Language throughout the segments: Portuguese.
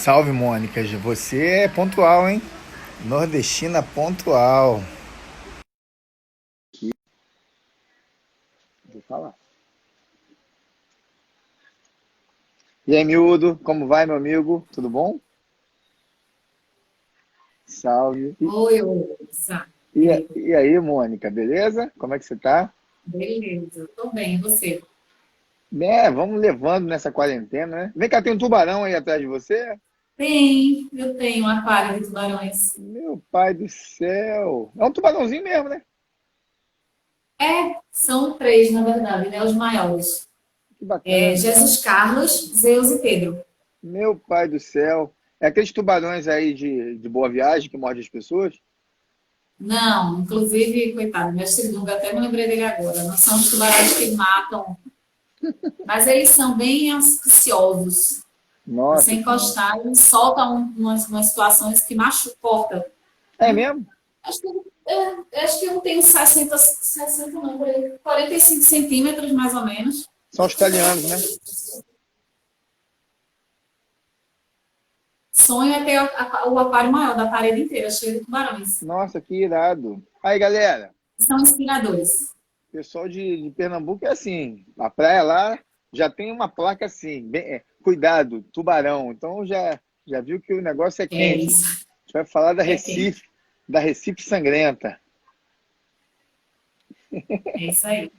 Salve, Mônica. Você é pontual, hein? Nordestina pontual. Vou falar. E aí, miúdo, como vai, meu amigo? Tudo bom? Salve. Oi, Sa. E aí, Mônica, beleza? Como é que você tá? Beleza, tô bem, e você? Né, vamos levando nessa quarentena, né? Vem cá, tem um tubarão aí atrás de você? Eu tenho um aquário de tubarões. Meu pai do céu. É um tubarãozinho mesmo, né? São três, na verdade, né? Os maiores. Que bacana. Jesus Carlos, Zeus e Pedro. Meu pai do céu. É aqueles tubarões aí de Boa Viagem que mordem as pessoas? Não, inclusive, coitado, mestre Dunga, até me lembrei dele agora. Não são os tubarões que matam, mas eles são bem ansiosos. Você Nossa senhora. encostar, eles soltam umas situações que machucam, É né? mesmo? Acho que, acho que eu tenho 60 não, por aí, 45 centímetros, mais ou menos. São australianos, né? Sonho é ter o aquário maior da parede inteira, cheio de tubarões. Nossa, que irado. Aí, galera, São inspiradores. pessoal de Pernambuco é assim. A praia lá já tem uma placa assim, cuidado, tubarão. Então já viu que o negócio é É quente. isso. A gente vai falar É quente. Da Recife Sangrenta. É isso aí.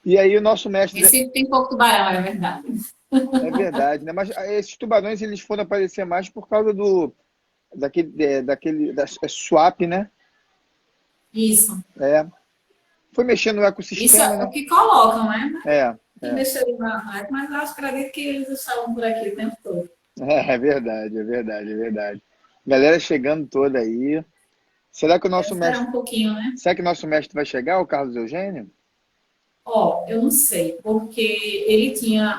E aí o nosso mestre, Recife tem pouco tubarão, é verdade. é verdade, né? Mas esses tubarões eles foram aparecer mais por causa do swap, né? Isso. É, foi mexendo no Isso ecossistema, é o né? que colocam, né? É, Que é. deixa ele na rádio, mas eu acredito que eles estavam por aqui o tempo todo. É verdade, é verdade, é verdade. Galera chegando toda aí. Será que o Deve nosso esperar mestre, um pouquinho, né? será que o nosso mestre vai chegar, o Carlos Eugênio? Ó, eu não sei, porque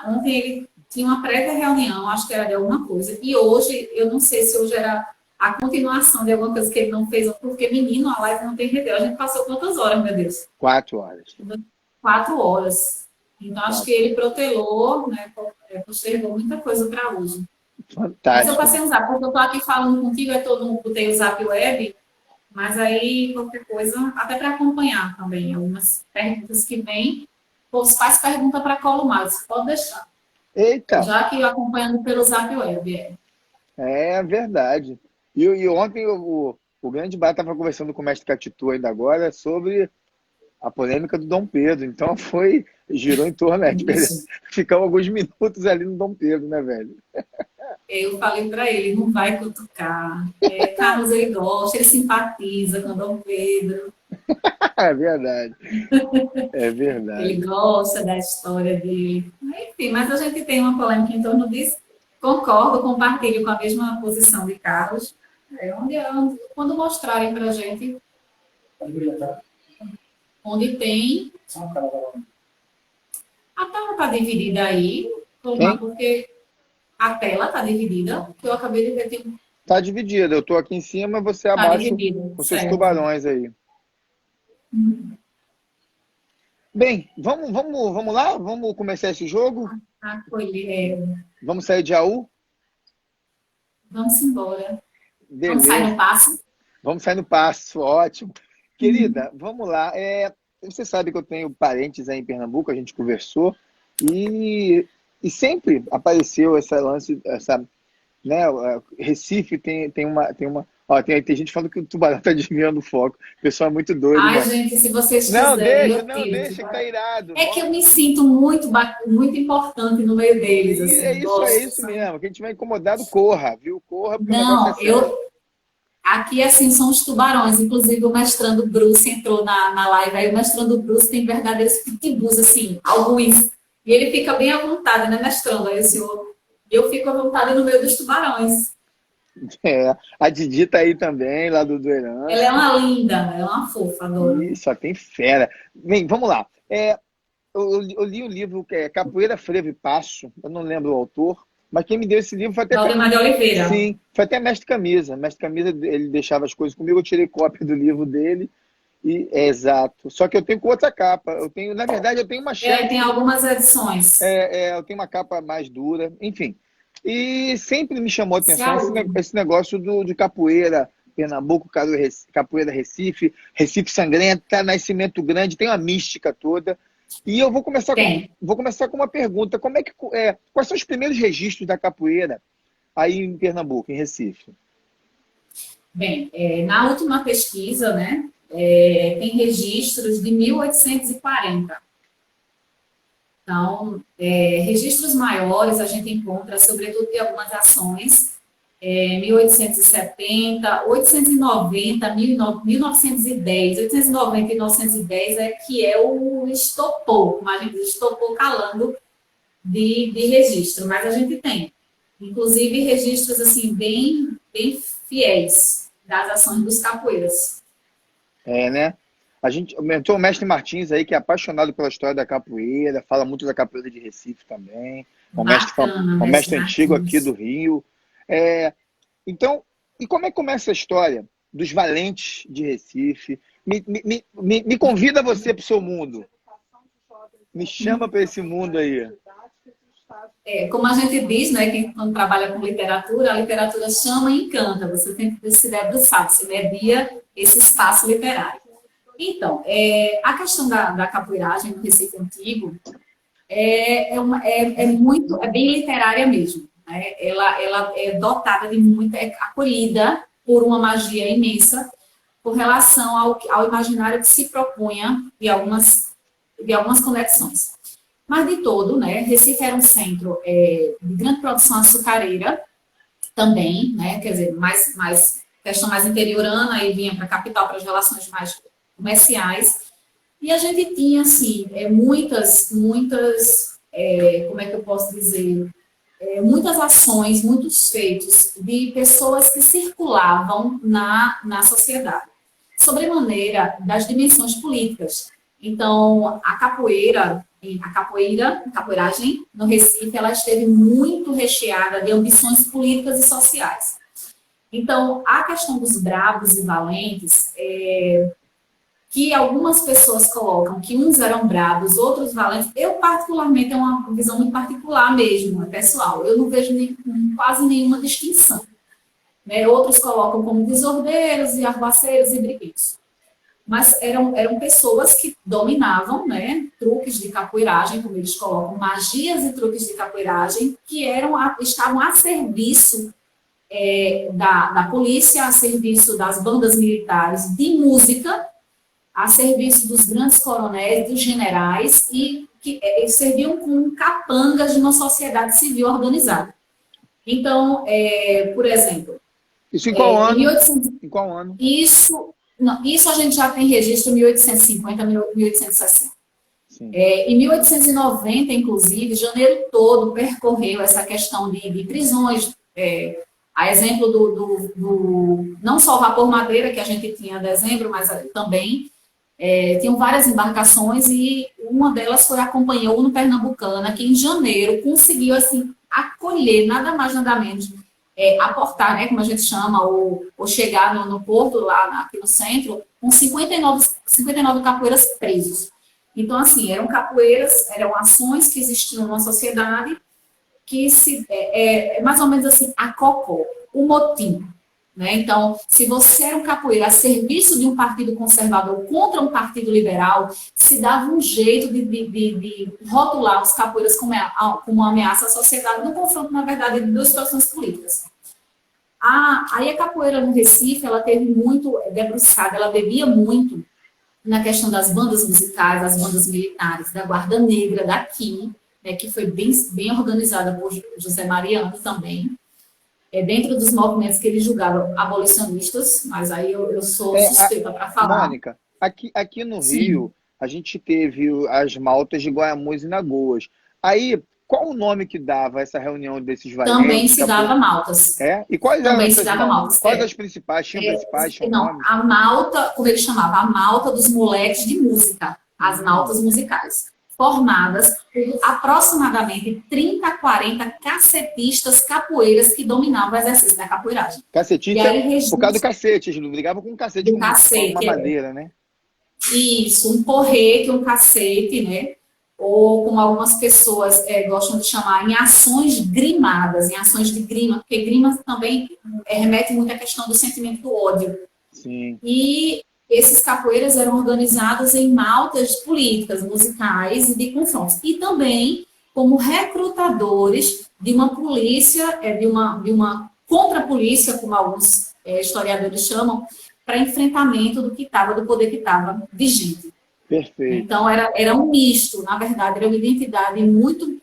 ontem ele tinha uma prévia reunião, acho que era de alguma coisa, e hoje, eu não sei se hoje era a continuação de alguma coisa que ele não fez, porque menino, a live não tem redel. A gente passou quantas horas, meu Deus? 4 horas. 4 horas. Então, acho que Quatro. ele protelou, né, postergou muita coisa para hoje. Mas eu Fantástico. passei a usar, porque eu estou aqui falando contigo, é todo mundo tem o Zap Web, mas aí qualquer coisa, até para acompanhar também, algumas perguntas que vêm, o povo faz pergunta para Columar, você pode deixar. Eita, Já que acompanhando pelo Zap Web, é. é verdade. E ontem o grande bar estava conversando com o mestre Catitu ainda agora sobre a polêmica do Dom Pedro. Então girou em torno, né? Isso. Ficamos alguns minutos ali no Dom Pedro, né, velho? Eu falei para ele, não vai cutucar. Carlos, ele gosta, ele simpatiza com o Dom Pedro, É verdade, é ele verdade. gosta da história dele. Enfim, mas a gente tem uma polêmica em torno disso. Concordo, compartilho com a mesma posição de Carlos. Quando mostrarem para a gente onde tem, a tela está dividida aí, Hein? porque a tela está dividida, que eu acabei de ver, Tá dividido. Eu tô aqui em cima, você está abaixo dividida, com seus certo. tubarões aí. Bem, vamos lá? Vamos começar esse jogo? Acolher, Vamos sair de AU? vamos embora. Vamos sair Beleza. no passo? Vamos sair no passo, ótimo. Querida, vamos lá. Você sabe que eu tenho parentes aí em Pernambuco, a gente conversou, e, e sempre apareceu essa lance, né? Recife tem uma. Ó, tem gente falando que o tubarão tá desviando o foco. O pessoal é muito doido, Ai, né? gente, se vocês Não, quiserem, deixa, eu não, tiro. deixa que tá irado. É que eu me sinto muito importante no meio deles, E assim, é gosto, isso sabe? mesmo. Quem tiver incomodado, corra, viu? Corra, porque o negócio é Não, sério. aqui assim são os tubarões, inclusive o mestrando Bruce entrou na live, aí o mestrando Bruce tem verdadeiros pitbulls, assim, alguns, e ele fica bem à vontade, né, mestrando, aí o senhor, eu fico à vontade no meio dos tubarões. É, a Didi tá aí também, lá do Ela é Herança. uma linda, ela é uma fofa, adoro. E só tem fera. Bem, vamos lá. Eu li um livro que é Capoeira, Frevo e Passo. Eu não lembro o autor, mas quem me deu esse livro foi até. Valdemar de Oliveira. Sim, foi até Mestre Camisa. Mestre Camisa, ele deixava as coisas comigo, eu tirei cópia do livro dele. E é exato. Só que eu tenho com outra capa. Na verdade, eu tenho uma É, share. tem algumas edições. Eu tenho uma capa mais dura. Enfim. E sempre me chamou a atenção Saúde. esse negócio de capoeira, Pernambuco, capoeira Recife, Recife Sangrenta, Nascimento Grande, tem uma mística toda. E eu Tem. vou começar com uma pergunta. Quais são os primeiros registros da capoeira aí em Pernambuco, em Recife? Bem, na última pesquisa, né, tem registros de 1840. Então, registros maiores a gente encontra, sobretudo de algumas ações, 1870, 890, 1910, 890 e 910 que é o estopou, como a gente diz, estopou calando de registro, mas a gente tem, inclusive, registros assim bem fiéis das ações dos capoeiras. Né? Tem o mestre Martins aí, que é apaixonado pela história da capoeira, fala muito da capoeira de Recife também. Bacana, É um mestre mestre antigo aqui Martins. do Rio. Então, e como é que começa a história dos valentes de Recife? Me convida você para o seu mundo. Me chama para esse mundo aí. Como a gente diz, né, que quando trabalha com literatura, a literatura chama e encanta. Você tem que se debruçar, se media esse espaço literário. Então, a questão da capoeiragem no Recife Antigo é bem literária mesmo. Né? Ela é dotada de muita, é acolhida por uma magia imensa com relação ao imaginário que se propunha de algumas conexões. Mas de todo, né, Recife era um centro de grande produção açucareira também, né, quer dizer, questão mais interiorana, e vinha para a capital para as relações mais comerciais. E a gente tinha, assim, como é que eu posso dizer, muitas ações, muitos feitos de pessoas que circulavam na sociedade, sobremaneira das dimensões políticas. Então, a capoeiragem no Recife, ela esteve muito recheada de ambições políticas e sociais. Então, a questão dos bravos e valentes, que algumas pessoas colocam que uns eram bravos, outros valentes, eu particularmente tenho uma visão muito particular mesmo, pessoal. Eu não vejo quase nenhuma distinção. Né? Outros colocam como desordeiros e arruaceiros e briguentos. Mas eram pessoas que dominavam, né, truques de capoeiragem, como eles colocam, magias e truques de capoeiragem, que estavam a serviço da polícia, a serviço das bandas militares de música, a serviço dos grandes coronéis, dos generais, e que serviam como capangas de uma sociedade civil organizada. Então, por exemplo... Isso em qual ano? 1800, em qual ano? Isso a gente já tem registro em 1850, 1860. Em 1890, inclusive, janeiro todo percorreu essa questão de prisões, a exemplo não só o vapor Madeira, que a gente tinha em dezembro, mas também tinham várias embarcações, e uma delas foi a Companhia Uno Pernambucana, que em janeiro conseguiu assim, acolher nada mais nada menos, aportar, né, como a gente chama, ou chegar no porto, lá aqui no centro, com 59 capoeiras presos. Então, assim, eram capoeiras, eram ações que existiam na sociedade, que mais ou menos assim, a cocô, o motim. Né? Então, se você era um capoeira a serviço de um partido conservador contra um partido liberal, se dava um jeito de rotular os capoeiras como uma ameaça à sociedade, no confronto, na verdade, de duas situações políticas. Aí a capoeira no Recife, ela teve muito debruçada, ela bebia muito na questão das bandas musicais, das bandas militares, da Guarda Negra daqui, né, que foi bem organizada por José Mariano também, dentro dos movimentos que ele julgava abolicionistas, mas aí eu sou suspeita para falar. Mônica, aqui no Rio, a gente teve as maltas de Guaiamuz e Lagoas. Aí, qual o nome que dava essa reunião desses valentes? Também se dava maltas. E quais eram essas maltas? Quais as principais? Tinham principais? Não, a malta, como ele chamava, a malta dos moleques de música, as maltas musicais, formadas por aproximadamente 30 a 40 cacetistas capoeiras que dominavam o exercício da capoeiragem. Cacetista por causa do cacete, eles não brigavam com um cacete, com uma madeira, né? Isso, um porrete, um cacete, né? ou como algumas pessoas gostam de chamar, em ações grimadas, em ações de grima, porque grima também remete muito à questão do sentimento do ódio. Sim. E esses capoeiras eram organizados em maltas políticas, musicais e de confrontos. E também como recrutadores de uma polícia, de uma contra-polícia, como alguns historiadores chamam, para enfrentamento do poder que estava vigente. Perfeito. Então, era um misto, na verdade, era uma identidade muito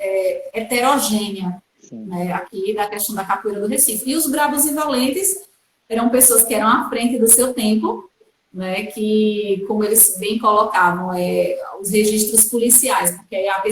heterogênea, né, aqui da questão da capoeira do Recife. E os bravos e valentes eram pessoas que eram à frente do seu tempo, né, que, como eles bem colocavam, os registros policiais, porque aí a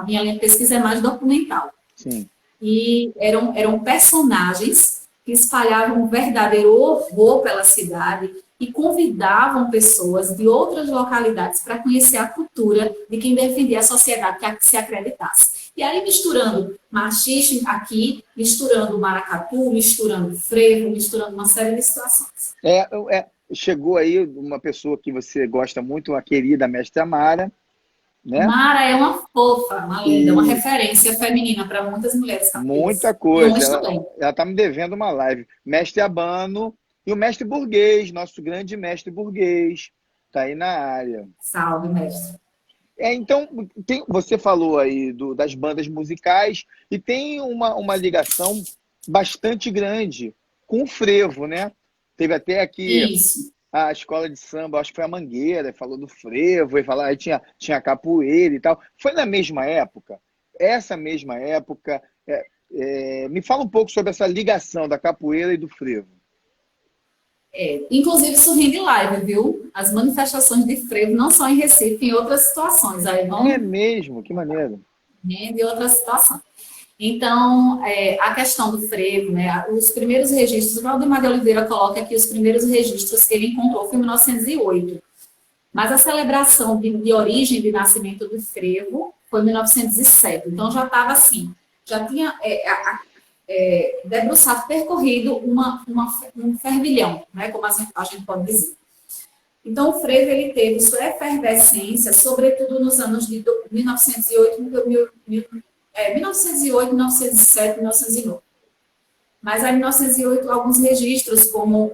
minha linha de pesquisa é mais documental. Sim. E eram personagens que espalhavam um verdadeiro horror pela cidade e convidavam pessoas de outras localidades para conhecer a cultura de quem defendia a sociedade que se acreditasse. E aí misturando machista aqui, misturando maracatu, misturando frevo, misturando uma série de situações. Chegou aí uma pessoa que você gosta muito, a querida mestra Mara, né? Mara é uma fofa, uma linda, uma referência feminina para muitas mulheres capoeiras. Muita coisa. Ela está me devendo uma live. Mestre Abano e o mestre Burguês, nosso grande mestre Burguês, está aí na área. Salve, mestre. Então, você falou aí das bandas musicais e tem uma ligação bastante grande com o frevo, né? Teve até aqui a escola de samba, acho que foi a Mangueira, falou do frevo, aí tinha capoeira e tal. Foi na mesma época? Essa mesma época, me fala um pouco sobre essa ligação da capoeira e do frevo. Inclusive, isso rende live, viu? As manifestações de frevo não só em Recife, em outras situações. Aí vão... É mesmo? Que maneiro. Rende outras situações. Então, a questão do frevo, né? Os primeiros registros, o Valdemar de Oliveira coloca que os primeiros registros que ele encontrou foi em 1908. Mas a celebração de origem de nascimento do frevo foi em 1907. Então, já estava assim, já tinha debruçado, percorrido um fervilhão, né, como a gente pode dizer. Então, o frevo ele teve sua efervescência, sobretudo nos anos de 1908, 1907, 1909. Mas aí, em 1908, alguns registros, como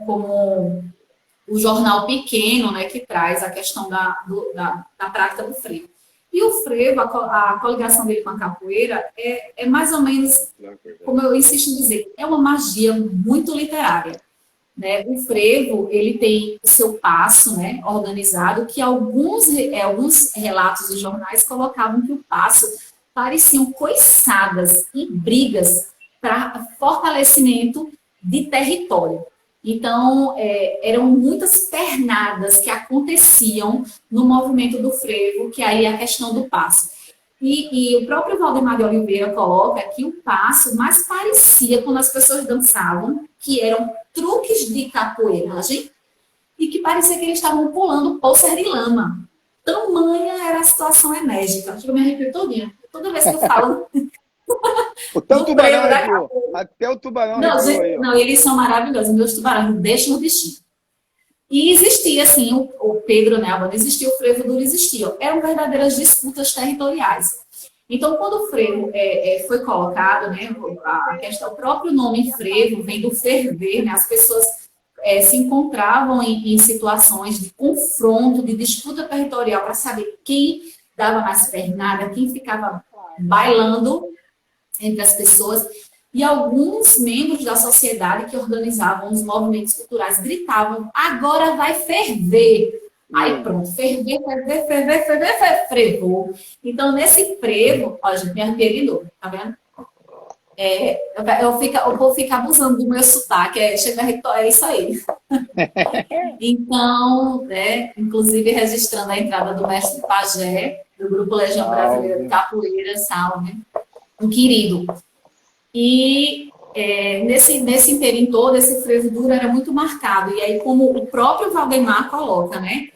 o Jornal Pequeno, né, que traz a questão da prática do frevo. E o frevo, a coligação dele com a capoeira, é mais ou menos, como eu insisto em dizer, é uma magia muito literária. Né? O frevo, ele tem o seu passo, né, organizado, que alguns relatos de jornais colocavam que o passo pareciam coiçadas e brigas para fortalecimento de território. Então, eram muitas pernadas que aconteciam no movimento do frevo, que aí é a questão do passo. E o próprio Valdemar de Oliveira coloca que o passo mais parecia quando as pessoas dançavam, que eram truques de capoeiragem, e que parecia que eles estavam pulando poças de lama. Tamanha era a situação enérgica. Acho que eu me arrepio todinha. Toda vez que eu falo... Até o tubarão arrepiou. Até o tubarão arrepiou aí. Não, eles são maravilhosos. Meus tubarões deixam o bichinho. E existia, assim, o Pedro Nelva, não existia, o frevo duro existia. Eram verdadeiras disputas territoriais. Então, quando o frevo foi colocado, né, o próprio nome frevo vem do ferver, né, as pessoas se encontravam em situações de confronto, de disputa territorial, para saber quem dava mais pernada, quem ficava bailando entre as pessoas. E alguns membros da sociedade que organizavam os movimentos culturais gritavam: agora vai ferver. Aí pronto, ferver, frevou. Então, nesse frevo, ó, gente, me arrepiei de novo, tá vendo? Eu vou ficar abusando do meu sotaque, é isso aí. Então, né, inclusive registrando a entrada do mestre Pajé, do Grupo Legião Brasileira de Capoeira, salve, um querido. E nesse inteirinho todo, esse frevo duro era muito marcado. E aí, como o próprio Valdemar coloca, né,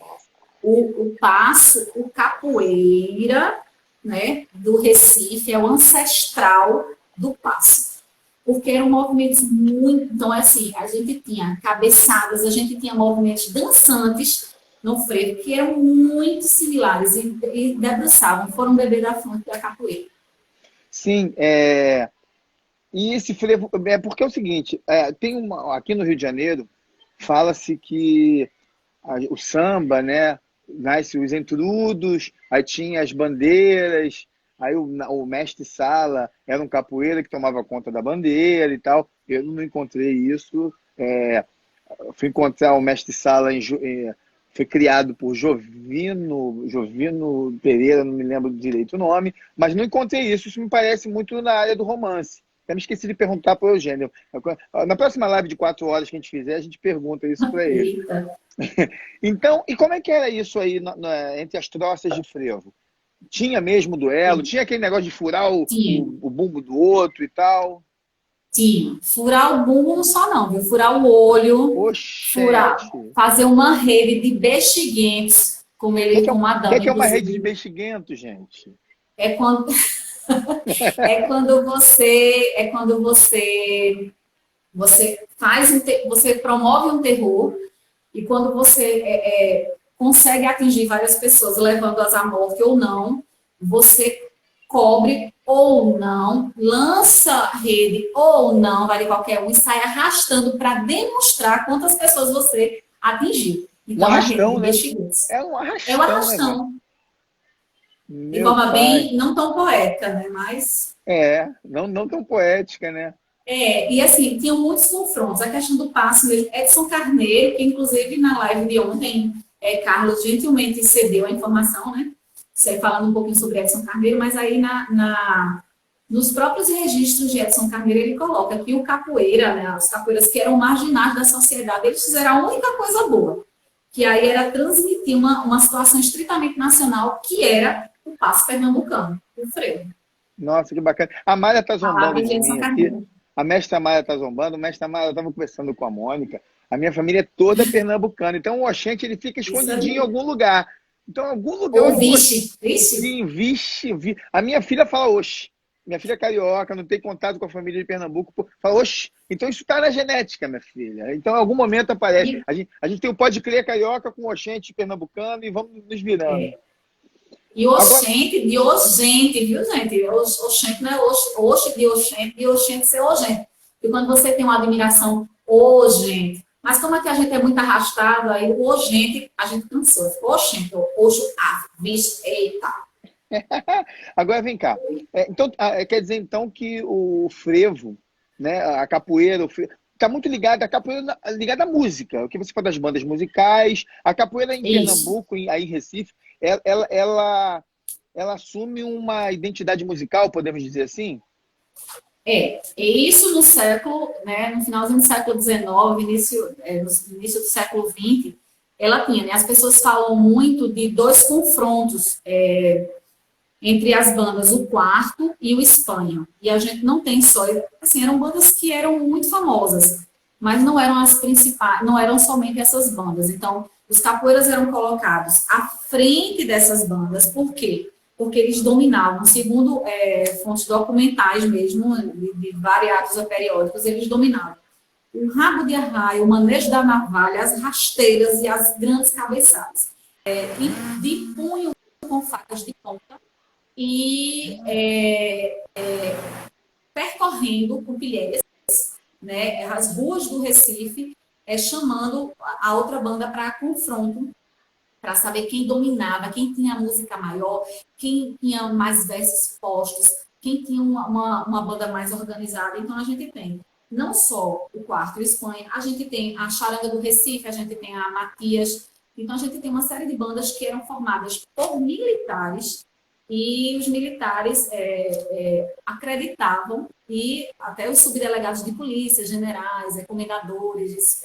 o passo, o capoeira, né, do Recife é o ancestral do passo. Porque eram movimentos muito... Então, assim, a gente tinha cabeçadas, a gente tinha movimentos dançantes no frevo, que eram muito similares e debruçavam, foram beber da fonte da capoeira. Sim, e esse frevo, porque é o seguinte, aqui no Rio de Janeiro, fala-se que o samba, né, nasce os entrudos, aí tinha as bandeiras, aí o mestre-sala era um capoeira que tomava conta da bandeira e tal. Eu não encontrei isso. Fui encontrar o mestre-sala foi criado por Jovino Pereira, não me lembro direito o nome, mas não encontrei isso. Isso me parece muito na área do romance. Até me esqueci de perguntar para o Eugênio. Na próxima live de 4 horas que a gente fizer, a gente pergunta isso para ele. Então, e como é que era isso aí entre as troças de frevo? Tinha mesmo duelo? Tinha aquele negócio de furar o bumbo do outro e tal? Tinha. Furar o bumbo só não, viu? Furar o olho, Oxente! fazer uma rede de bexiguentos, como a O que dama, é uma rede de inclusive. bexiguento, gente? É quando, é quando você você promove um terror e quando você consegue atingir várias pessoas, levando-as à morte ou não, você cobre ou não, lança rede ou não, vale qualquer um, e sai arrastando para demonstrar quantas pessoas você atingiu. Um Então, é uma rede de arrastão, né? bexigas. É um É o arrastão, né, velho? arrastão, de Meu forma pai. bem, não tão poética, né? Mas Não tão poética, né? e assim, tinham muitos confrontos. A questão do passe mesmo. Edson Carneiro, que inclusive na live de ontem, Carlos gentilmente cedeu a informação, né? Você falando um pouquinho sobre Edson Carneiro, mas aí nos próprios registros de Edson Carneiro, ele coloca que o capoeira, né, os capoeiras que eram marginais da sociedade, eles fizeram a única coisa boa, que aí era transmitir uma situação estritamente nacional, que era o passe pernambucano, o frevo. Nossa, que bacana. A Mayra tá zombando Palavra de de Edson mim aqui. Carneiro. A mestra Mayra tá zombando. A mestra Mayra estava conversando com a Mônica. A minha família é toda pernambucana. Então o Oxente, ele fica Isso escondidinho em aí. algum lugar. Então, em algum lugar, Ou Oxi, vixe, vixe. sim, vixe, a minha filha fala oxe. Minha filha é carioca, não tem contato com a família de Pernambuco. Fala oxe. Então isso está na genética, minha filha. Então, em algum momento aparece. E, A gente tem o pode crer carioca com Oxente pernambucano e vamos nos virando. é, e Agora, oxente de oxente, viu, gente? Oxente não é oxe de oxente ser oxente. E quando você tem uma admiração, oxente. Mas como é que a gente é muito arrastado, aí o oxente, a gente cansou. Oxente, oxo, vixe, eita. agora vem cá. Então, quer dizer então que o frevo, né, a capoeira, está muito ligado, a capoeira ligada à música. O que você fala das bandas musicais, a capoeira em Isso. Pernambuco, aí em Recife, ela assume uma identidade musical, podemos dizer assim? E isso no século, né, no finalzinho do século XIX, no início do século XX, ela tinha, né, as pessoas falam muito de dois confrontos, entre as bandas O Quarto e o Espanha. E a gente não tem só, assim, eram bandas que eram muito famosas, mas não eram as principais, não eram somente essas bandas. Então, os capoeiras eram colocados à frente dessas bandas, por quê? Porque eles dominavam, segundo fontes documentais mesmo, de variados periódicos, eles dominavam o rabo de arraio, o manejo da navalha, as rasteiras e as grandes cabeçadas. E de punho com facas de ponta, e percorrendo com pilhérias, né, as ruas do Recife, chamando a outra banda para confronto, para saber quem dominava, quem tinha a música maior, quem tinha mais versos postos, quem tinha uma banda mais organizada. Então a gente tem não só o Quarto e o Espanha, a gente tem a Charanga do Recife, a gente tem a Matias. Então a gente tem uma série de bandas que eram formadas por militares, e os militares acreditavam, e até os subdelegados de polícia, generais, comendadores,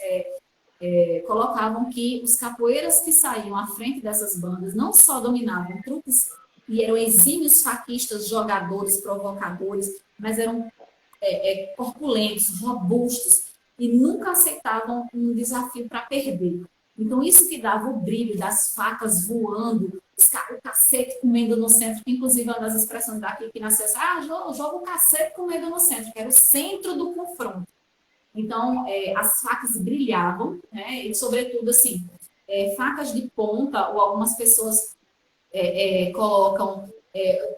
colocavam que os capoeiras que saíam à frente dessas bandas não só dominavam truques e eram exímios faquistas, jogadores, provocadores, mas eram corpulentos, robustos, e nunca aceitavam um desafio para perder. Então, isso que dava o brilho das facas voando, o cacete comendo no centro, que inclusive é uma das expressões daqui que nasceu assim, joga o cacete comendo no centro, que era o centro do confronto. Então, as facas brilhavam, né? E, sobretudo, assim, facas de ponta, ou algumas pessoas colocam,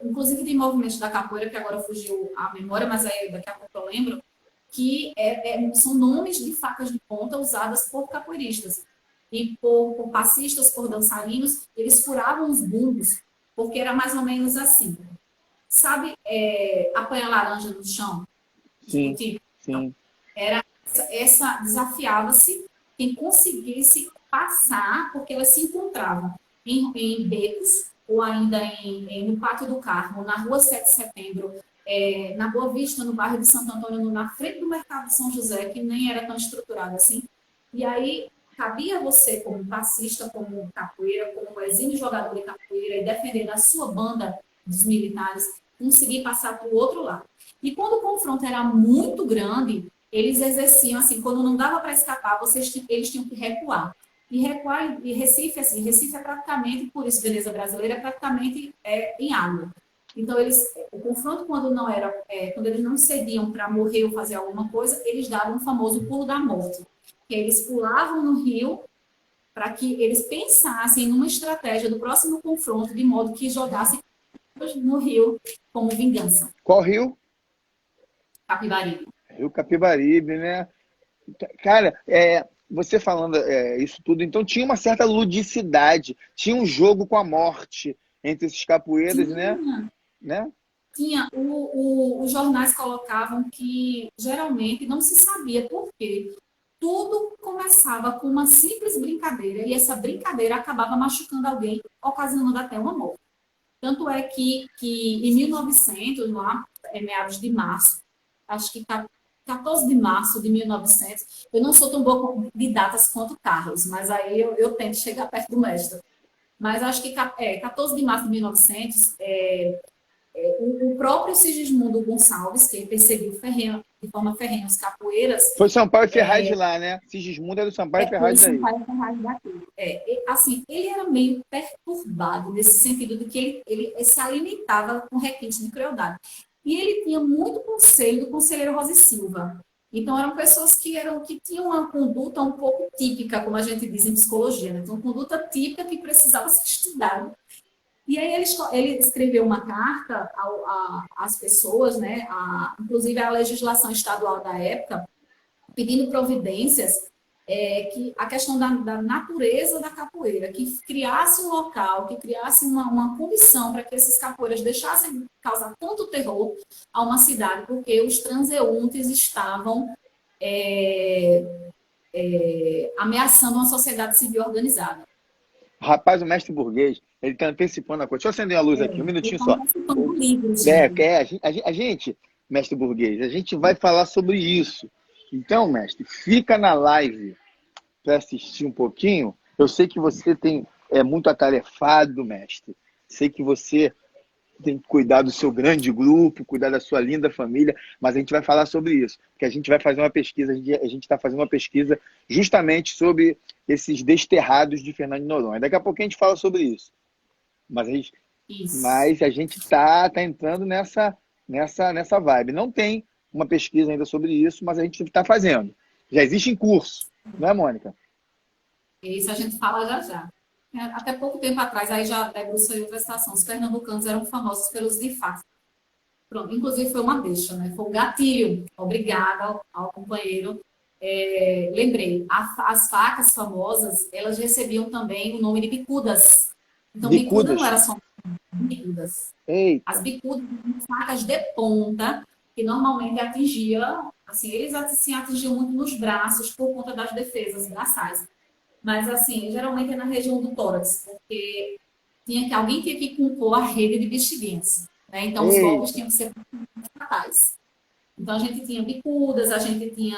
inclusive tem movimentos da capoeira, que agora fugiu a memória, mas aí daqui a pouco eu lembro, que são nomes de facas de ponta usadas por capoeiristas. E por passistas, por dançarinos, eles furavam os bumbos, porque era mais ou menos assim. Sabe, apanhar laranja no chão? Sim, Tipo, sim. era desafiava-se quem conseguisse passar, porque elas se encontravam em becos, ou ainda no Pátio do Carmo, na Rua 7 de Setembro, na Boa Vista, no bairro de Santo Antônio, na frente do Mercado de São José, que nem era tão estruturado assim. E aí, cabia você, como passista, como capoeira, como exímio jogador de capoeira, e defender a sua banda dos militares, conseguir passar para o outro lado. E quando o confronto era muito grande, eles exerciam, assim, quando não dava para escapar, eles tinham que recuar. E recuar em Recife, assim, Recife é praticamente, por isso Veneza Brasileira é praticamente em água. Então, o confronto, quando não era, quando eles não cediam para morrer ou fazer alguma coisa, eles davam o famoso pulo da morte. Que eles pulavam no rio para que eles pensassem numa estratégia do próximo confronto, de modo que jogassem no rio como vingança. Qual rio? Capibaribe. Rio Capibaribe, né? Cara, você falando isso tudo, então tinha uma certa ludicidade, tinha um jogo com a morte entre esses capoeiras, né? Tinha, Né? tinha. Os jornais colocavam que geralmente não se sabia por quê. Tudo começava com uma simples brincadeira e essa brincadeira acabava machucando alguém, ocasionando até uma morte. Tanto é que em 1900, lá, meados de março, acho que 14 de março de 1900, eu não sou tão boa de datas quanto Carlos, mas aí eu tento chegar perto do mestre. Mas acho que 14 de março de 1900, o próprio Sigismundo Gonçalves, que perseguiu de forma ferrenha os capoeiras, Foi Sampaio e Ferraz de lá, né? Sigismundo é do Sampaio e foi Ferraz daí. Sampaio Ferraz daqui. Assim, ele era meio perturbado, nesse sentido de que ele se alimentava com requinte de crueldade. E ele tinha muito conselho do conselheiro Rosa e Silva. Então, eram pessoas que tinham uma conduta um pouco típica, como a gente diz em psicologia, né? Então, uma conduta típica que precisava ser estudada. E aí ele escreveu uma carta às pessoas, né? Inclusive à legislação estadual da época, pedindo providências, que a questão da natureza da capoeira, que criasse um local, que criasse uma condição para que esses capoeiras deixassem causar tanto terror a uma cidade, porque os transeuntes estavam ameaçando uma sociedade civil organizada. Rapaz, o mestre burguês, ele tá antecipando a coisa. Deixa eu acender a luz aqui, um Ele minutinho está só. participando do livro, gente. A gente, mestre burguês, a gente vai falar sobre isso. Então, mestre, fica na live para assistir um pouquinho. Eu sei que você é muito atarefado, mestre. Sei que você tem que cuidar do seu grande grupo, cuidar da sua linda família, mas a gente vai falar sobre isso, porque a gente vai fazer uma pesquisa, a gente está fazendo uma pesquisa justamente sobre esses desterrados de Fernando de Noronha. Daqui a pouco a gente fala sobre isso. Mas Isso. a gente tá entrando nessa vibe. Não tem uma pesquisa ainda sobre isso, mas a gente está fazendo. Já existe em curso, não é, Mônica? Isso a gente fala já já. Até pouco tempo atrás, aí já debruçou em outra estação, os pernambucanos eram famosos pelos difás. Pronto, inclusive foi uma deixa, né? Foi um gatilho. Obrigada ao companheiro. Lembrei, as facas famosas, elas recebiam também o nome de bicudas. Então, bicuda não Bicudas. era só bicudas. As Eita. bicudas eram facas de ponta, que normalmente atingia, assim, eles assim, atingiam muito nos braços por conta das defesas braçais. Mas, assim, geralmente é na região do tórax, porque alguém tinha que compor a rede de bexiguença, né? Então, os golpes Eita. tinham que ser fatais. Então, a gente tinha bicudas, a gente tinha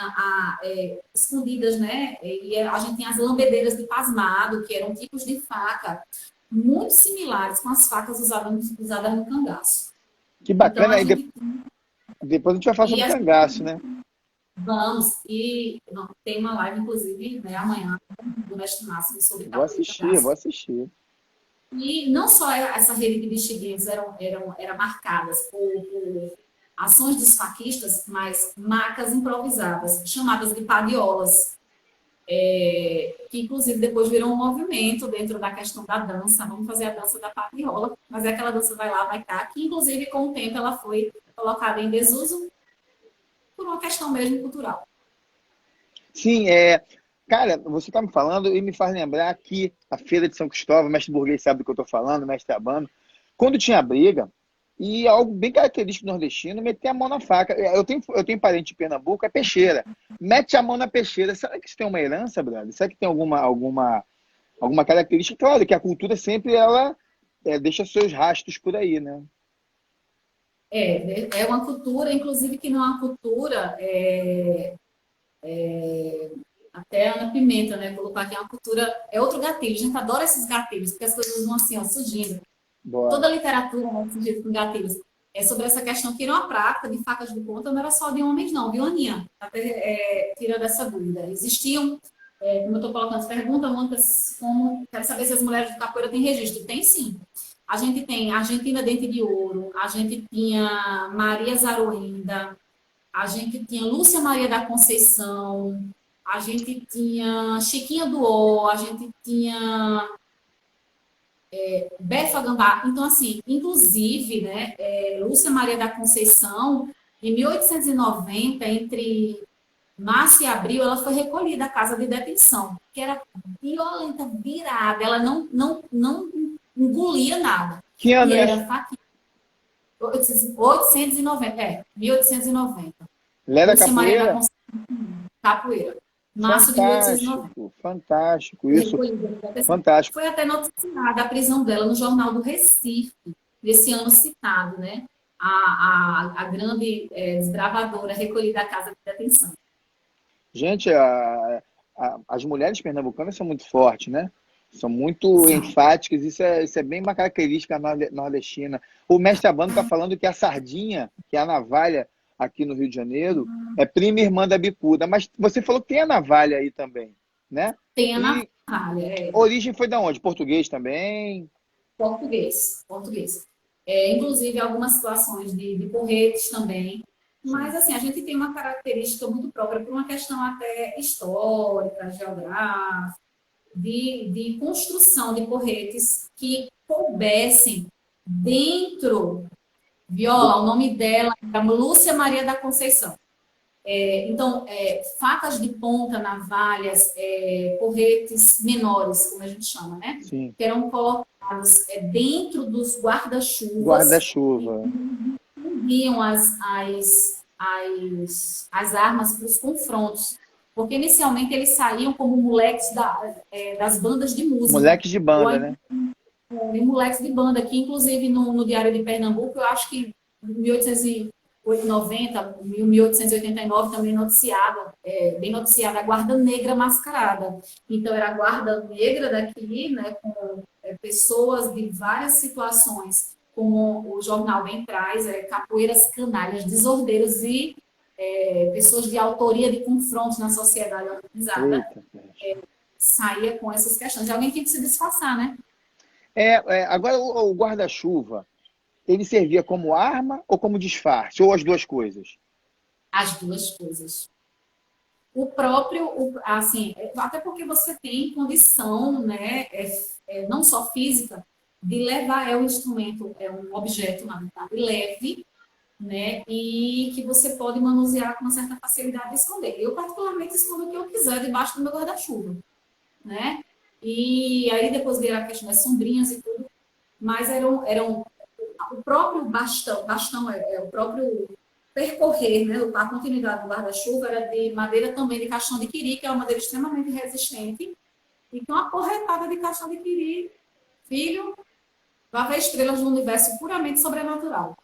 escondidas, né? E a gente tinha as lambedeiras de pasmado, que eram tipos de faca muito similares com as facas usadas no cangaço. Que Então, bacana. a Aí gente... depois a gente vai falar E sobre a cangaço, né? Vamos, e tem uma live, inclusive, né, amanhã, do Mestre Máximo, sobre Vou capoeira e assistir, vou cangaço. assistir. E não só essa rede de bexiguentos eram marcadas por ações dos faquistas, mas macas improvisadas, chamadas de padiolas. que inclusive depois virou um movimento dentro da questão da dança. Vamos fazer a dança da patriola, mas é aquela dança vai lá, vai cá, que inclusive com o tempo ela foi colocada em desuso por uma questão mesmo cultural. Sim, cara, você está me falando e me faz lembrar que a Feira de São Cristóvão, o mestre burguês sabe do que eu estou falando, o mestre Abano, quando tinha briga, e algo bem característico nordestino, meter a mão na faca. Eu tenho parente de Pernambuco, é peixeira. Mete a mão na peixeira. Será que isso tem uma herança, brother? Será que tem alguma característica? Claro que a cultura sempre ela deixa seus rastros por aí, né? É uma cultura, inclusive, que não é uma cultura, até a Ana Pimenta, né? Colocar aqui é uma cultura, é outro gatilho. A gente adora esses gatilhos, porque as coisas vão assim, ó, surgindo. Toda Bora. a literatura é surgindo com gatilhos. É sobre essa questão que não a prática de facas de ponta não era só de homens, não, viu, Aninha? Até tirando essa dúvida. Existiam, como eu estou colocando essa pergunta, muitas, como, quero saber se as mulheres de capoeira têm registro. Tem sim. A gente tem Argentina Dente de Ouro, a gente tinha Maria Zaroenda, a gente tinha Lúcia Maria da Conceição, a gente tinha Chiquinha do Ó, a gente tinha Befa Gambá. Então, assim, inclusive, né, Lúcia Maria da Conceição, em 1890, entre março e abril, ela foi recolhida à casa de detenção, que era violenta, virada, ela não engolia nada. Que E ano é era esse? faquinha. 890, 1890. Lé da Lúcia Maria da Capoeira? Conceição, capoeira. Março de 1890. Fantástico, fantástico, isso, Recolhida. fantástico. Foi até noticiada a prisão dela no Jornal do Recife, nesse ano citado, né? A grande desbravadora recolhida à casa de detenção. Gente, as mulheres pernambucanas são muito fortes, né? São muito São. enfáticas, isso é bem uma característica nordestina. O mestre Abano está falando que a sardinha, que é a navalha aqui no Rio de Janeiro, é prima e irmã da bicuda, mas você falou que tem a navalha aí também, né? Tem a E navalha, a origem foi da onde? Português também? português. Inclusive, algumas situações de porretes também. Mas, Sim. assim, a gente tem uma característica muito própria por uma questão até histórica, geográfica, de construção de porretes que coubessem dentro. Do- Viola, o nome dela é Lúcia Maria da Conceição. Então, facas de ponta, navalhas, porretes menores, como a gente chama, né? sim. Que eram colocados dentro dos guarda-chuvas e Guarda-chuva. enviam as armas para os confrontos. Porque inicialmente eles saíam como moleques das bandas de música, Moleques de ou banda, ainda né? moleques de banda, que inclusive no Diário de Pernambuco, eu acho que em 1890, 1889 também noticiada, bem noticiada a Guarda Negra Mascarada. Então era a Guarda Negra daqui, né, com pessoas de várias situações, como o jornal bem traz, capoeiras canalhas, desordeiros e pessoas de autoria de confrontos na sociedade organizada, Eita, saía com essas questões. E alguém tinha que se disfarçar, né? agora o guarda-chuva, ele servia como arma ou como disfarce? Ou as duas coisas? As duas coisas. O próprio, assim, até porque você tem condição, né, não só física, de levar o instrumento, um objeto, na verdade, leve, né, e que você pode manusear com uma certa facilidade de esconder. Eu, particularmente, escondo o que eu quiser debaixo do meu guarda-chuva, né? E aí depois veio a questão das sombrinhas e tudo, mas eram o próprio bastão o próprio percorrer, né, a continuidade do guarda-chuva era de madeira também de caixão de quiri, que é uma madeira extremamente resistente, e com uma porretada de caixão de quiri, filho, vai ver estrelas no universo puramente sobrenatural,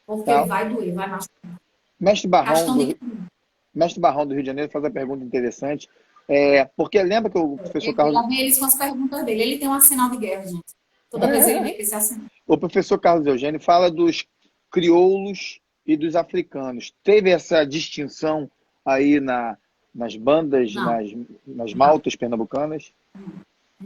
porque Tá? vai doer, vai machucar. Mestre Barrão Caixão de do, quiri. Mestre Barrão do Rio de Janeiro faz uma pergunta interessante. Porque lembra que o professor Carlos, Lá vem eles com as perguntas dele. Ele tem um sinal de guerra, gente. Toda vez ele vem com esse assinal. o professor Carlos Eugênio fala dos crioulos e dos africanos. Teve essa distinção aí nas bandas, Não, nas não, maltas pernambucanas? não,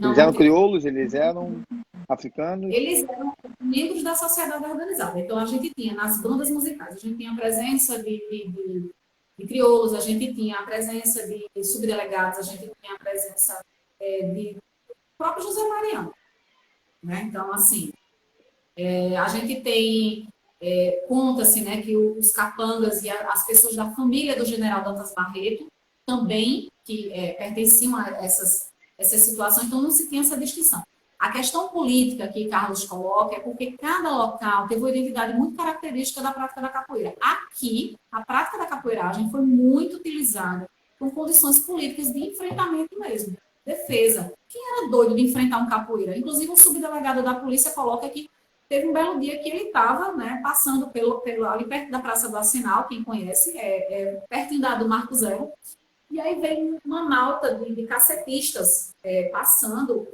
Eles não eram tem. crioulos, eles eram africanos? Eles eram membros da sociedade organizada. Então, a gente tinha nas bandas musicais, a gente tinha a presença de de crioulos, a gente tinha a presença de subdelegados, a gente tinha a presença de próprio José Mariano, né? Então, assim, a gente tem, conta-se, né, que os capangas e as pessoas da família do general Dantas Barreto também, que pertenciam a essas situações, então não se tem essa distinção. A questão política que Carlos coloca é porque cada local teve uma identidade muito característica da prática da capoeira. Aqui, a prática da capoeiragem foi muito utilizada com condições políticas de enfrentamento mesmo, defesa. Quem era doido de enfrentar um capoeira? Inclusive, um subdelegado da polícia coloca que teve um belo dia que ele estava, né, passando ali perto da Praça do Arsenal, quem conhece, pertinho do Marco Zero, e aí veio uma malta de cacetistas passando,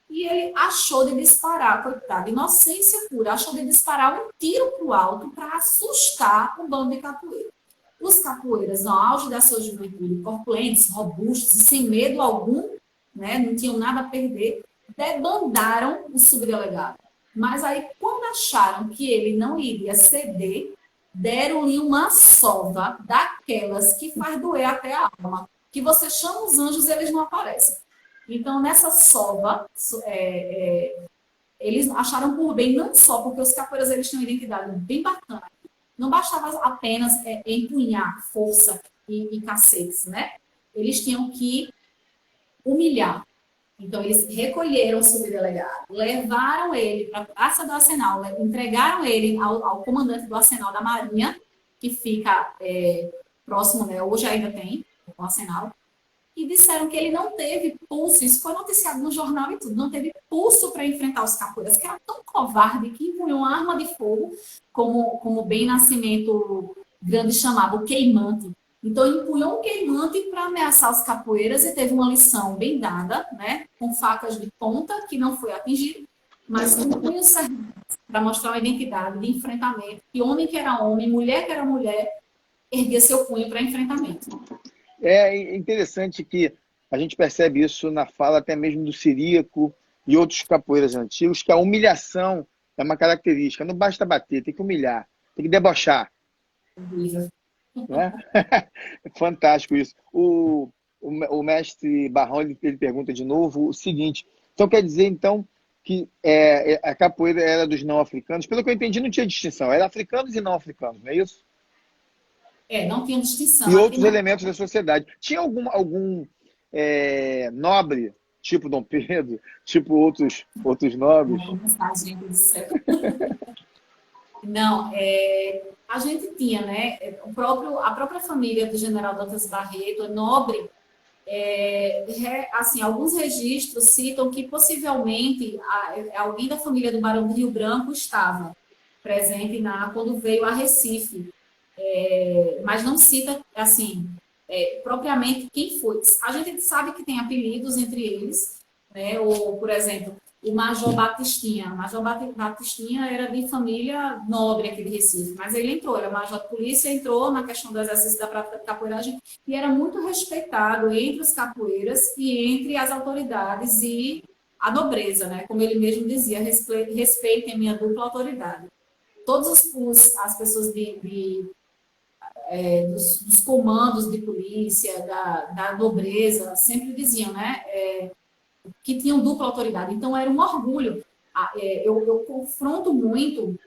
e ele achou de disparar, coitado, inocência pura, achou de disparar um tiro para o alto para assustar o bando de capoeira. Os capoeiras, no auge da sua juventude, corpulentos, robustos e sem medo algum, né, não tinham nada a perder, debandaram o subdelegado. Mas aí, quando acharam que ele não iria ceder, deram-lhe uma sova daquelas que faz doer até a alma. Que você chama os anjos e eles não aparecem. Então, nessa sova, eles acharam por bem, não só porque os capoeiras eles têm uma identidade bem bacana, não bastava apenas empunhar força e cacetes, né? Eles tinham que humilhar. Então, eles recolheram o subdelegado, levaram ele para a Praça do Arsenal, entregaram ele ao comandante do Arsenal da Marinha, que fica próximo, né? Hoje ainda tem o Arsenal, e disseram que ele não teve pulso, isso foi noticiado no jornal e tudo, não teve pulso para enfrentar os capoeiras, que era tão covarde que empunhou uma arma de fogo, como bem Nascimento Grande chamava, o queimante. Então, empunhou um queimante para ameaçar os capoeiras e teve uma lição bem dada, né, com facas de ponta, que não foi atingido, mas com punho cerrado para mostrar uma identidade de enfrentamento, que homem que era homem, mulher que era mulher, erguia seu punho para enfrentamento. É interessante que a gente percebe isso na fala até mesmo do Ciríaco e outros capoeiras antigos, que a humilhação é uma característica. Não basta bater, tem que humilhar, tem que debochar. Né? É fantástico isso. O mestre Barrão ele pergunta de novo o seguinte: então quer dizer então que a capoeira era dos não africanos? Pelo que eu entendi, não tinha distinção, era africanos e não africanos, não é isso? Não tinha distinção. E outros elementos da sociedade. Tinha algum nobre, tipo Dom Pedro, tipo outros nobres? Não, a gente tinha, né? A própria família do general Dantas Barreto, nobre, assim, alguns registros citam que possivelmente alguém da família do Barão do Rio Branco estava presente quando veio a Recife. Mas não cita, assim, propriamente quem foi. A gente sabe que tem apelidos entre eles, né? Ou, por exemplo, o Major Batistinha. O Major Batistinha era de família nobre aqui de Recife, mas ele era major de polícia, entrou na questão do exercício da prática de capoeiragem e era muito respeitado entre os capoeiras e entre as autoridades e a nobreza, né? Como ele mesmo dizia, respeitem a minha dupla autoridade. Todas as pessoas dos comandos de polícia, da nobreza, sempre diziam, né, que tinham dupla autoridade. Então, era um orgulho. Eu confronto muito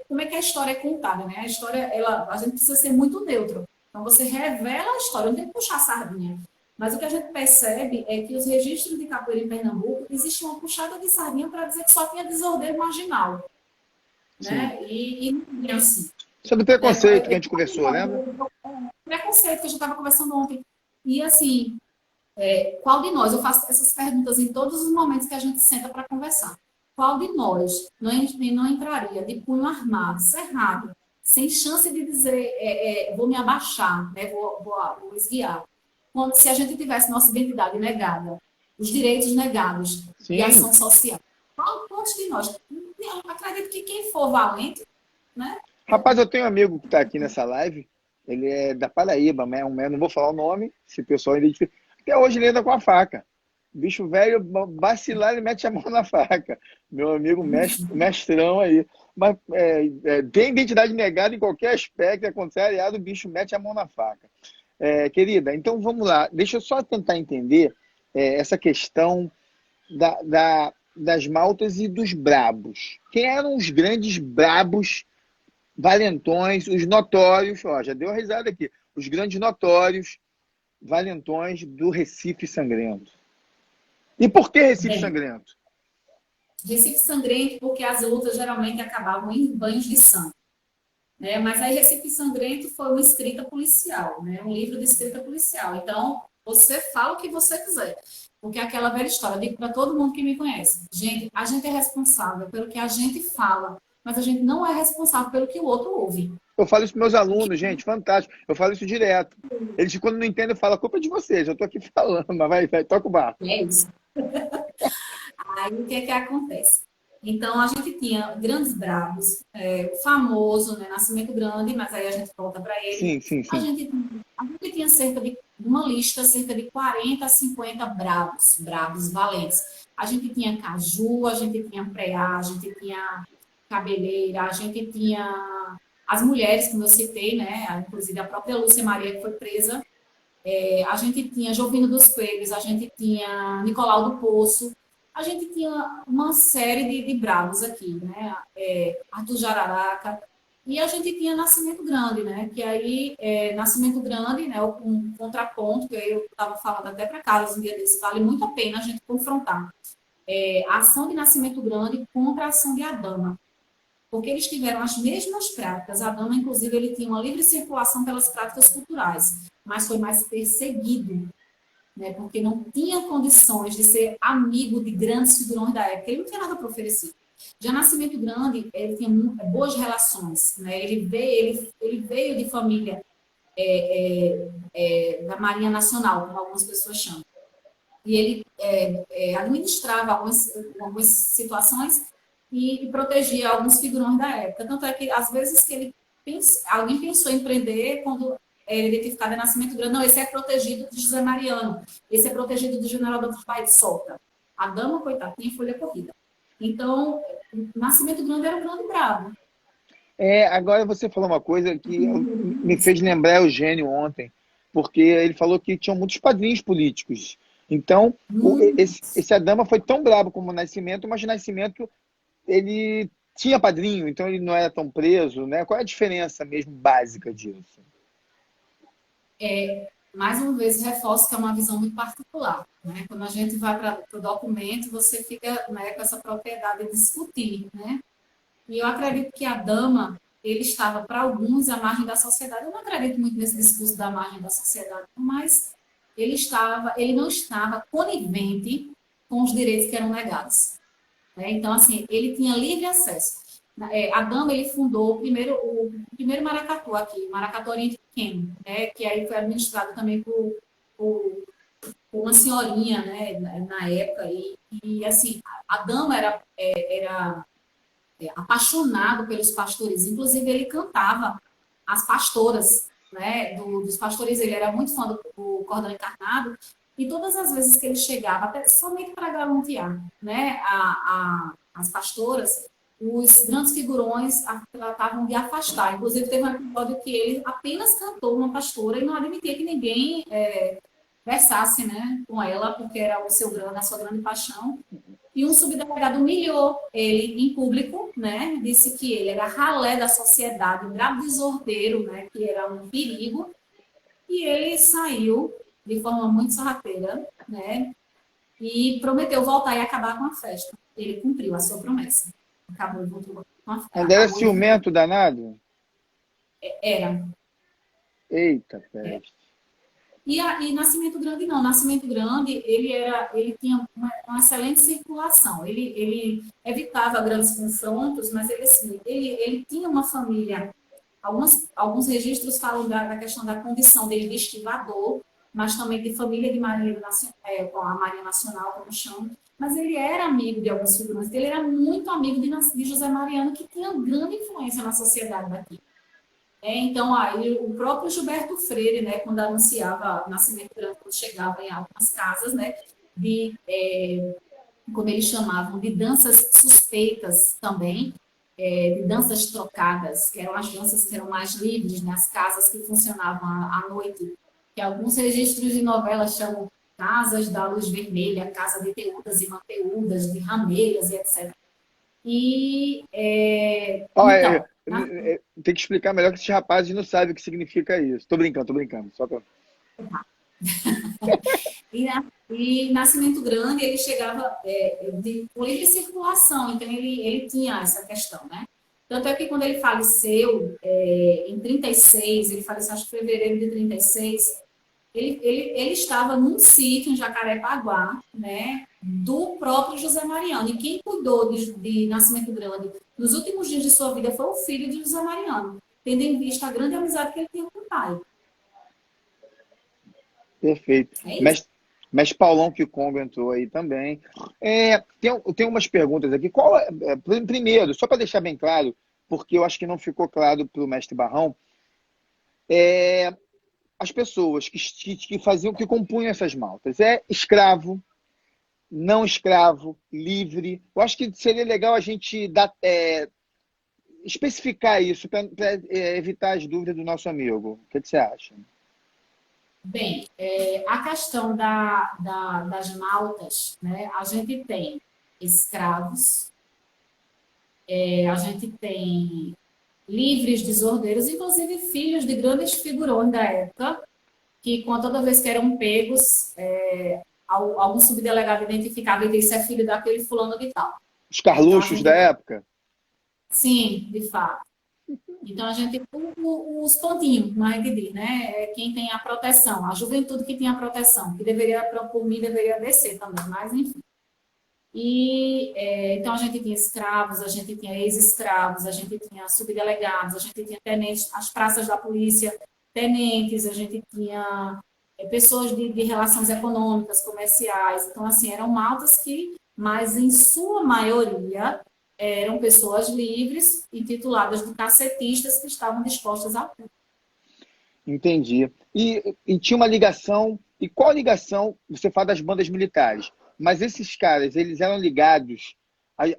como é que a história é contada, né? A história, a gente precisa ser muito neutro. Então, você revela a história, não tem que puxar a sardinha. Mas o que a gente percebe é que os registros de capoeira em Pernambuco, existe uma puxada de sardinha para dizer que só tinha desordeiro marginal. Né? E não é assim. Isso é do preconceito que a gente conversou, lembra? Preconceito que a gente estava conversando ontem. E assim, qual de nós, eu faço essas perguntas em todos os momentos que a gente senta para conversar. Qual de nós não entraria de punho armado, cerrado, sem chance de dizer, vou me abaixar, né? vou esguiar? Se a gente tivesse nossa identidade negada, os direitos negados de ação social. Quantos de nós? Eu acredito que quem for valente, né? Rapaz, eu tenho um amigo que está aqui nessa live, ele é da Paraíba, não vou falar o nome, se o pessoal identifica. Até hoje ele anda com a faca. Bicho velho, vacilar, ele mete a mão na faca. Meu amigo mestrão aí. Mas tem identidade negada em qualquer aspecto, é contrariado, o bicho mete a mão na faca. Querida, então vamos lá. Deixa eu só tentar entender essa questão das maltas e dos brabos. Quem eram os grandes brabos, valentões, os notórios, ó, já deu a risada aqui, os grandes notórios valentões do Recife Sangrento? E por que Recife Bem, Sangrento? Recife Sangrento, porque as lutas geralmente acabavam em banhos de sangue. Né? Mas aí Recife Sangrento foi uma escrita policial, né? Um livro de escrita policial. Então, você fala o que você quiser. Porque é aquela velha história, eu digo para todo mundo que me conhece, gente, a gente é responsável pelo que a gente fala, mas a gente não é responsável pelo que o outro ouve. Eu falo isso para meus alunos, gente, fantástico. Eu falo isso direto. Eles, quando não entendem, eu falo, a culpa é de vocês, eu estou aqui falando, mas vai, toca o barco. É isso. Aí o que é que acontece? Então a gente tinha grandes bravos, o famoso, né, Nascimento Grande, mas aí a gente volta para ele. Sim, sim, A sim. gente, a gente tinha cerca de uma lista, cerca de 40 a 50 bravos, valentes. A gente tinha caju, a gente tinha preá, a gente tinha cabeleira, a gente tinha as mulheres, como eu citei, né, inclusive a própria Lúcia Maria, que foi presa. A gente tinha Jovino dos Coelhos, a gente tinha Nicolau do Poço, a gente tinha uma série de bravos aqui, né? Arthur Jararaca, e a gente tinha Nascimento Grande, né? Que aí, Nascimento Grande, né? Um contraponto, que eu estava falando até para Carlos um dia desse, vale muito a pena a gente confrontar. A ação de Nascimento Grande contra a ação de Adama, porque eles tiveram as mesmas práticas. Adama, inclusive, ele tinha uma livre circulação pelas práticas culturais, mas foi mais perseguido, né, porque não tinha condições de ser amigo de grandes figurões da época. Ele não tinha nada para oferecer. Já Nascimento Grande, ele tinha boas relações. Né? Ele veio de família da Marinha Nacional, como algumas pessoas chamam. E ele administrava algumas situações e protegia alguns figurões da época. Tanto é que, às vezes, alguém pensou em prender quando era identificado em Nascimento Grande. Não, esse é protegido de José Mariano, esse é protegido do General Doutor Paes, solta. A dama, coitada, tinha folha corrida. Então, Nascimento Grande era um grande bravo. Agora você falou uma coisa que me fez lembrar Eugênio ontem, porque ele falou que tinham muitos padrinhos políticos. Então, esse Adama foi tão brabo como o Nascimento, mas o Nascimento ele tinha padrinho, então ele não era tão preso, né? Qual é a diferença mesmo básica disso? Mais uma vez, reforço que é uma visão muito particular. Né? Quando a gente vai para o documento, você fica, né, com essa propriedade de discutir. Né? E eu acredito que a dama, ele estava, para alguns, à margem da sociedade. Eu não acredito muito nesse discurso da margem da sociedade, mas ele não estava conivente com os direitos que eram negados. Né? Então, assim, ele tinha livre acesso. A dama, ele fundou o primeiro maracatu aqui, Maracatu Oriente Pequeno, né? Que aí foi administrado também por uma senhorinha, né? Na época. E assim, a dama era apaixonado pelos pastores. Inclusive, ele cantava as pastoras, né? Dos pastores. Ele era muito fã do Cordão Encarnado. E todas as vezes que ele chegava, até somente para galantear, né? As pastoras, os grandes figurões tratavam de afastar. Inclusive, teve um episódio que ele apenas cantou uma pastora e não admitia que ninguém versasse, né, com ela, porque era a sua grande paixão. E um subdelegado humilhou ele em público, né, disse que ele era ralé da sociedade, um bravo desordeiro, né, que era um perigo. E ele saiu de forma muito sorrateira, né, e prometeu voltar e acabar com a festa. Ele cumpriu a sua promessa. Acabou e voltou com a festa. Ainda era ciumento danado? Era. Eita, peste. E Nascimento Grande não. Nascimento Grande, ele tinha uma excelente circulação. Ele evitava grandes confrontos, mas ele tinha uma família. Alguns registros falam da questão da condição dele de estivador, mas também de família de Marinha, com a Marinha Nacional, como chama. Mas ele era amigo de alguns figurantes. Ele era muito amigo de José Mariano, que tinha grande influência na sociedade daqui. Então, aí, o próprio Gilberto Freire, né, quando anunciava o Nascimento Grande, quando chegava em algumas casas, né, como eles chamavam, de danças suspeitas também, de danças trocadas, que eram as danças que eram mais livres, né, as casas que funcionavam à noite, que que alguns registros de novelas chamam Casas da Luz Vermelha, Casa de Teudas e Mateudas, de Rameiras e etc. E, Ó, então, tem que explicar melhor que esses rapazes não sabem o que significa isso. Tô brincando. Só pra... e Nascimento Grande, ele chegava com livre circulação, então ele tinha essa questão, né? Tanto é que quando ele faleceu, em 36, ele faleceu acho que em fevereiro de 36, ele estava num sítio em Jacarepaguá, né, do próprio José Mariano. E quem cuidou de Nascimento Grande nos últimos dias de sua vida foi o filho de José Mariano, tendo em vista a grande amizade que ele tinha com o pai. Perfeito. É isso. Mas Paulão Kikongo entrou aí também. Tem umas perguntas aqui. Primeiro, só para deixar bem claro, porque eu acho que não ficou claro para o mestre Barrão, as pessoas que faziam, que compunham essas maltas. É escravo, não escravo, livre. Eu acho que seria legal a gente especificar isso para evitar as dúvidas do nosso amigo. O que você acha? Bem, a questão das maltas, né, a gente tem escravos, a gente tem livres desordeiros, inclusive filhos de grandes figurões da época, que toda vez que eram pegos, algum subdelegado identificava e disse é filho daquele fulano de tal. Os Então, a Carluxos da gente, época? sim, de fato. Então, a gente, os pontinhos, como a gente diz, né? Quem tem a proteção, a juventude que tem a proteção, que deveria, por mim, deveria descer também, mas enfim. Então, a gente tinha escravos, a gente tinha ex-escravos, a gente tinha subdelegados, a gente tinha tenentes, as praças da polícia, tenentes, a gente tinha pessoas de relações econômicas, comerciais. Então, assim, eram maltas que, mas em sua maioria, eram pessoas livres e tituladas de cacetistas que estavam dispostas a tudo. Entendi. E tinha uma ligação. E qual ligação? Você fala das bandas militares. Mas esses caras, eles eram ligados,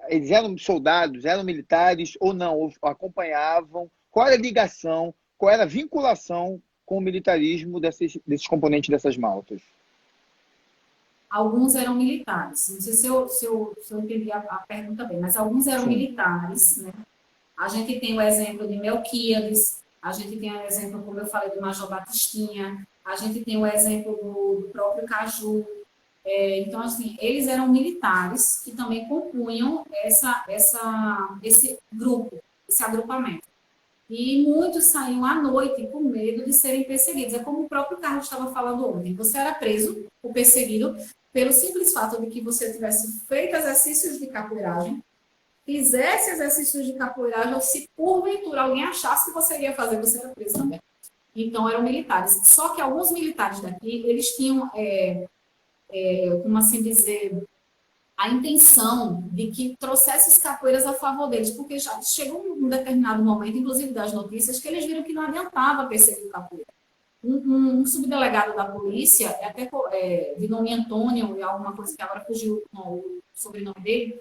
eles eram soldados, eram militares ou não? Ou acompanhavam? Qual era a ligação? Qual era a vinculação com o militarismo desses componentes dessas maltas? Alguns eram militares, não sei se eu entendi a pergunta bem, mas alguns eram Sim. militares, né? A gente tem o exemplo de Melquíades, a gente tem o exemplo, como eu falei, do Major Batistinha, a gente tem o exemplo do próprio Caju. Então, assim, eles eram militares que também compunham esse grupo, esse agrupamento. E muitos saíam à noite com medo de serem perseguidos. É como o próprio Carlos estava falando ontem. Você era preso ou perseguido pelo simples fato de que você tivesse feito exercícios de capoeiragem, fizesse exercícios de capoeiragem, ou se porventura alguém achasse que você iria fazer, você era preso também. Então, eram militares. Só que alguns militares daqui, eles tinham, como assim dizer, a intenção de que trouxesse as capoeiras a favor deles, porque já chegou um determinado momento, inclusive das notícias, que eles viram que não adiantava perseguir o capoeira. Um subdelegado da polícia, até de nome Antônio, e alguma coisa que agora fugiu o sobrenome dele,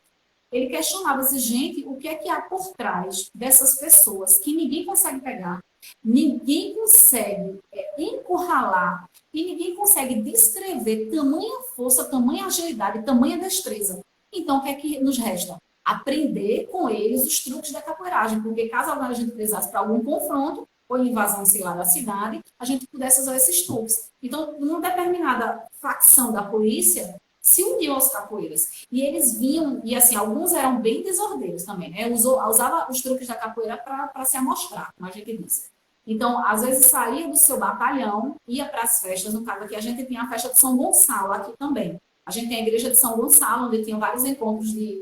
ele questionava assim, gente, o que é que há por trás dessas pessoas que ninguém consegue pegar, ninguém consegue encurralar e ninguém consegue descrever tamanha força, tamanha agilidade, tamanha destreza. Então, o que é que nos resta? Aprender com eles os truques da capoeiragem, porque caso agora a gente precisasse para algum confronto ou invasão, sei lá, da cidade, a gente pudesse usar esses truques. Então, numa determinada facção da polícia, se uniam aos capoeiras. E eles vinham, e assim, alguns eram bem desordeiros também, né? Usava os truques da capoeira para se amostrar, como a gente disse. Então, às vezes saía do seu batalhão, ia para as festas, no caso aqui a gente tinha a festa de São Gonçalo aqui também. A gente tem a igreja de São Gonçalo, onde tinham vários encontros de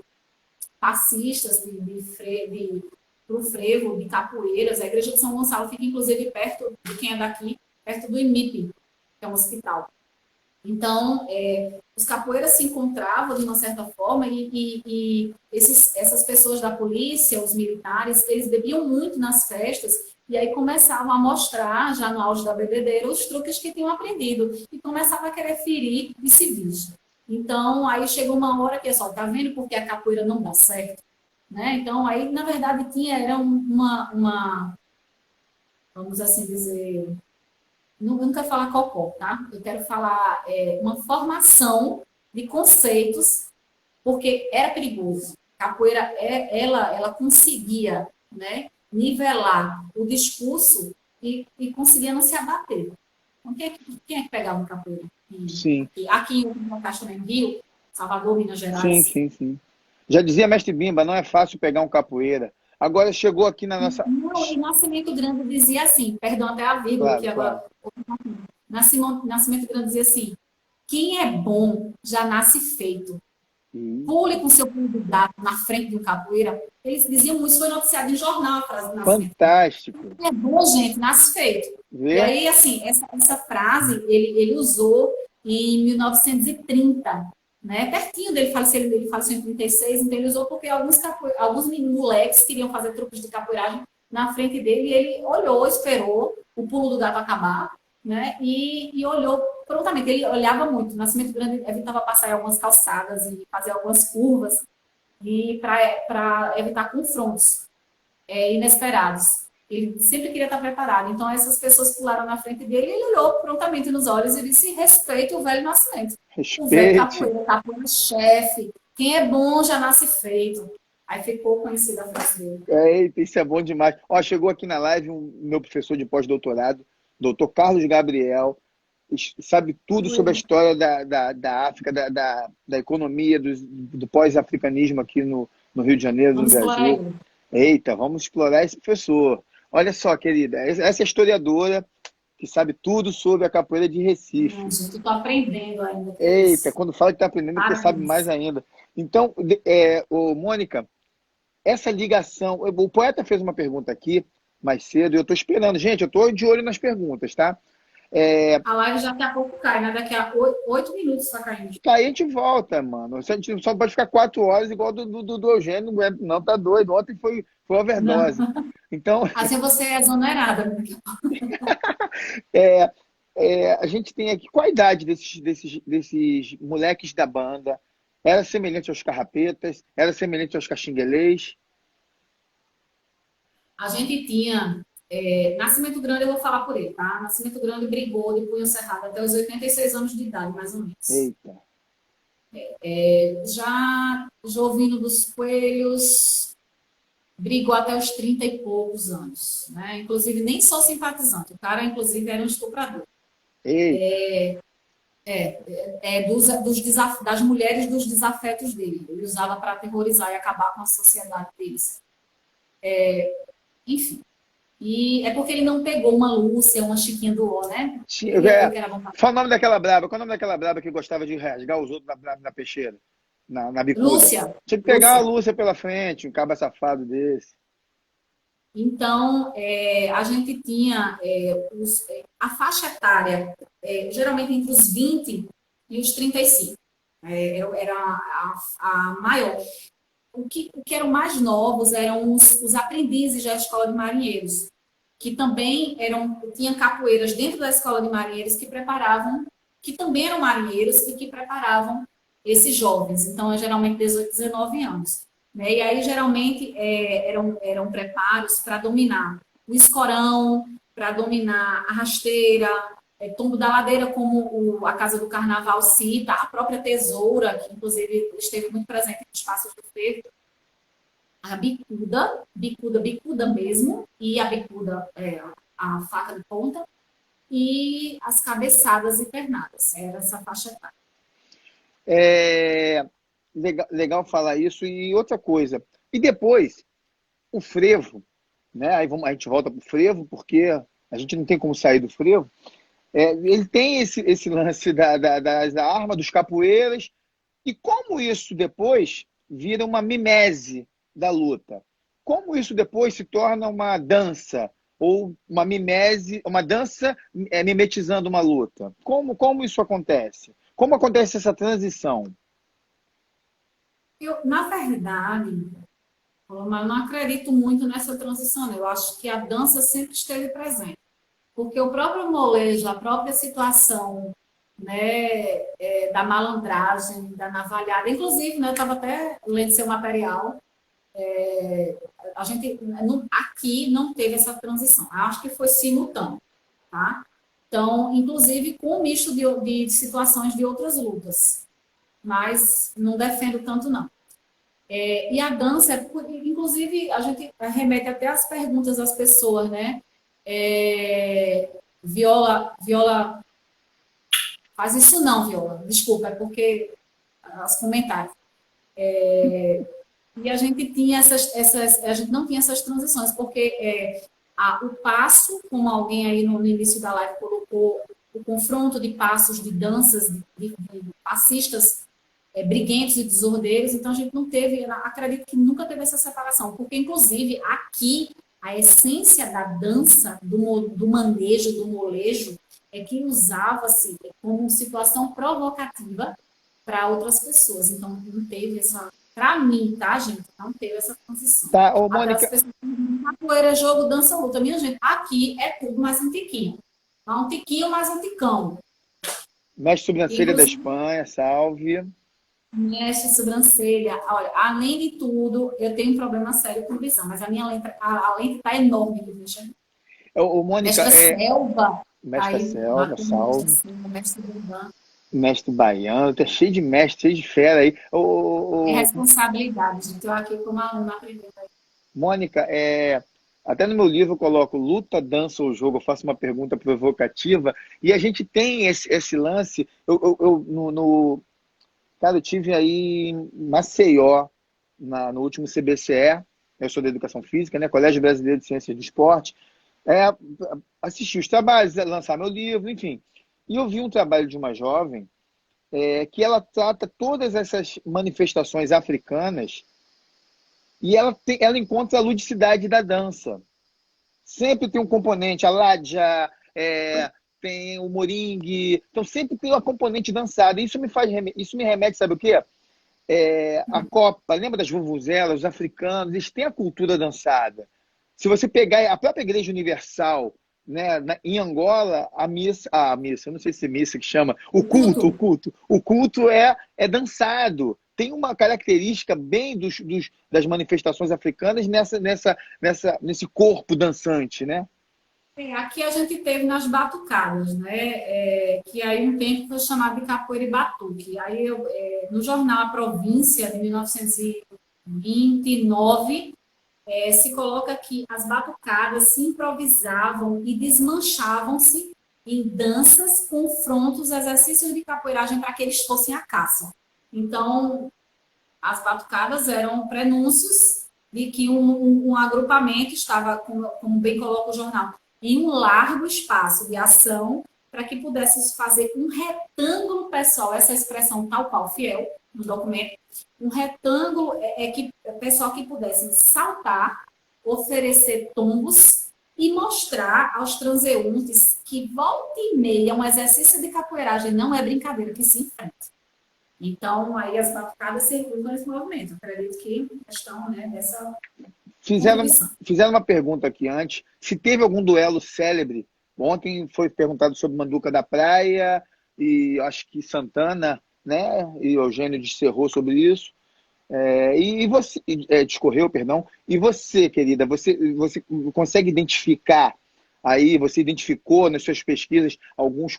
passistas, pro frevo, de capoeiras. A igreja de São Gonçalo fica, inclusive, perto de quem é daqui, perto do IMIP, que é um hospital. Então, os capoeiras se encontravam de uma certa forma e essas pessoas da polícia, os militares, eles bebiam muito nas festas e aí começavam a mostrar, já no auge da bebedeira, os truques que tinham aprendido e começavam a querer ferir de civis. Então, aí chegou uma hora que é só, tá vendo porque a capoeira não dá certo? Né? Então, aí, na verdade, era vamos assim dizer, não quero falar cocó, tá? Eu quero falar uma formação de conceitos, porque era perigoso. Capoeira, ela conseguia, né, nivelar o discurso e conseguia não se abater. Então, quem é que pegava um capoeira? Sim, Aqui em Cachoeira, no Rio, Salvador, Minas sim, Gerais. sim, sim. Já dizia mestre Bimba, não é fácil pegar um capoeira. Agora chegou aqui na nossa. Não, e Nascimento Grande dizia assim, perdão até a vírgula, Claro, que claro. agora. Nascimento Grande dizia assim: quem é bom já nasce feito. Pule com seu pulo do gato na frente de um capoeira. Eles diziam isso, foi noticiado em jornal, a frase do Nascimento Grande. Fantástico. Quem é bom, gente, nasce feito. E Vê? aí, assim, essa frase ele usou em 1930, né? Pertinho dele falecer, ele faleceu em 36, então ele usou porque alguns moleques queriam fazer truques de capoeiragem na frente dele e ele olhou, esperou o pulo do gato acabar, né? E olhou prontamente. Ele olhava muito. O Nascimento Grande evitava passar em algumas calçadas e fazer algumas curvas e para evitar confrontos inesperados. Ele sempre queria estar preparado. Então, essas pessoas pularam na frente dele e ele olhou prontamente nos olhos e disse: respeite o velho Nascimento. O velho Respeite. capoeira, capoeira chefe. Quem é bom já nasce feito. Aí ficou conhecida a frase dele. Eita, isso é bom demais. Ó, chegou aqui na live um meu professor de pós-doutorado, doutor Carlos Gabriel, sabe tudo sobre a história da África, da economia, do pós-africanismo aqui no Rio de Janeiro, no Vamos explorar Brasil. ele. Eita, vamos explorar esse professor. Olha só, querida, essa é a historiadora que sabe tudo sobre a capoeira de Recife. Gente, eu estou aprendendo ainda com Eita, isso. quando fala que está aprendendo, é porque sabe mais Parabéns. ainda. Então, Mônica, essa ligação. O poeta fez uma pergunta aqui mais cedo e eu estou esperando. Gente, eu estou de olho nas perguntas, tá? É, A live já daqui a pouco cai, né? Daqui a 8 minutos está caindo. tá aí a gente volta, mano. A gente só pode ficar 4 horas igual do Eugênio, não aguento, não, tá doido. Ontem foi overdose. Não. Então, Assim você é exonerada. é, a gente tem aqui. Qual a idade desses moleques da banda? Era semelhante aos carrapetas? Era semelhante aos caxinguelês? A gente tinha. Nascimento Grande, eu vou falar por ele, tá? Nascimento Grande brigou de punho cerrado até os 86 anos de idade, mais ou menos. Eita. Já Jovino dos Coelhos brigou até os 30 e poucos anos, né? Inclusive, nem sou simpatizante. O cara, inclusive, era um estuprador. Eita. Das mulheres dos desafetos dele. Ele usava para aterrorizar e acabar com a sociedade deles. Enfim. E é porque ele não pegou uma Lúcia, uma Chiquinha do Ó, né? Ele ia ver É, que era bom pra... fala o nome daquela braba. Qual é o nome daquela braba que gostava de rasgar os outros na peixeira? Na bicuda. Lúcia, Tinha que pegar a Lúcia. Lúcia pela frente, um caba safado desse. Então, a gente tinha a faixa etária, geralmente entre os 20 e os 35. Era a maior. O que eram mais novos eram os aprendizes da escola de marinheiros, que também tinha capoeiras dentro da escola de marinheiros que preparavam, que também eram marinheiros e que preparavam esses jovens. Então, é geralmente 18, 19 anos. Né? E aí, geralmente, eram preparos para dominar o escorão, para dominar a rasteira, tombo da ladeira, como a Casa do Carnaval cita, a própria tesoura, que inclusive esteve muito presente nos Passos do Fervo, a bicuda mesmo, e a bicuda, a faca de ponta, e as cabeçadas e pernadas. Era essa faixa etária. É, legal falar isso. E outra coisa. E depois, o frevo, né? Aí a gente volta pro frevo, porque a gente não tem como sair do frevo. Ele tem esse lance das armas, dos capoeiras, e como isso depois vira uma mimese da luta? Como isso depois se torna uma dança? Ou uma mimese, uma dança mimetizando uma luta? Como isso acontece? Como acontece essa transição? Na verdade, eu não acredito muito nessa transição. Eu acho que a dança sempre esteve presente. Porque o próprio molejo, a própria situação, né, da malandragem, da navalhada, inclusive, né, eu estava até lendo seu material, a gente aqui não teve essa transição. Eu acho que foi simultâneo, tá? Então, inclusive com um misto de situações de outras lutas. Mas não defendo tanto, não. E a dança, inclusive, a gente remete até as perguntas das pessoas, né? Viola, faz isso não, Viola. Desculpa, é porque os comentários. E a gente tinha a gente não tinha essas transições, porque o passo, como alguém aí no início da live colocou, o confronto de passos, de danças, de passistas briguentos e desordeiros, então a gente não teve, acredito que nunca teve essa separação, porque inclusive aqui a essência da dança, do manejo, do molejo, é que usava-se como situação provocativa para outras pessoas, então não teve essa, para mim, tá, gente, não teve essa transição. Tá, ô, Até as Mônica, pessoas capoeira, jogo, dança, luta, minha gente, aqui é tudo mais um tiquinho, um tiquinho mais um ticão. mestre sobrancelha da Inclusive, Espanha, salve. mexe sobrancelha. Olha, além de tudo, eu tenho um problema sério com visão, mas a minha lente, a lente tá enorme, bicha. Ô, Mônica, Mestre da Selva, tá mestre da aí selva, batendo salve. assim, mestre do Ban. Mestre baiano, tá cheio de mestre, cheio de fera aí. É Ô, responsabilidade, gente. Eu aqui como aluna aprendendo. Mônica, até no meu livro eu coloco luta, dança ou jogo, eu faço uma pergunta provocativa, e a gente tem esse lance. Cara, eu tive aí em Maceió, no último CBCE, eu sou da Educação Física, né? Colégio Brasileiro de Ciências do Esporte, é, assisti os trabalhos, lançar meu livro, enfim. E eu vi um trabalho de uma jovem que ela trata todas essas manifestações africanas e ela encontra a ludicidade da dança. Sempre tem um componente, a Ládia, tem o moringue, então sempre tem uma componente dançada. Isso me remete, sabe o quê? A Copa, lembra das vuvuzelas, os africanos, eles têm a cultura dançada. Se você pegar a própria Igreja Universal, né, em Angola, a missa, eu não sei se é missa que chama, o culto é dançado. Tem uma característica bem das manifestações africanas nesse corpo dançante, né? Aqui a gente teve nas batucadas, né? Que aí um tempo foi chamado de capoeira e batuque. Aí no jornal A Província, de 1929, se coloca que as batucadas se improvisavam e desmanchavam-se em danças, confrontos, exercícios de capoeiragem para que eles fossem à caça. Então, as batucadas eram prenúncios de que um agrupamento estava, como bem coloca o jornal, em um largo espaço de ação para que pudesse fazer um retângulo pessoal, essa expressão tal qual fiel no documento, um retângulo pessoal que pudesse saltar, oferecer tombos e mostrar aos transeuntes que volta e meia um exercício de capoeiragem não é brincadeira que se enfrenta. Então, aí as batucadas circulam nesse movimento. Eu acredito que a questão, né, dessa Fizeram uma pergunta aqui antes, se teve algum duelo célebre. Ontem foi perguntado sobre Manduca da Praia e acho que Santana, né? E Eugênio disserrou sobre isso. E você, discorreu, perdão. E você, querida, você consegue identificar aí, você identificou nas suas pesquisas alguns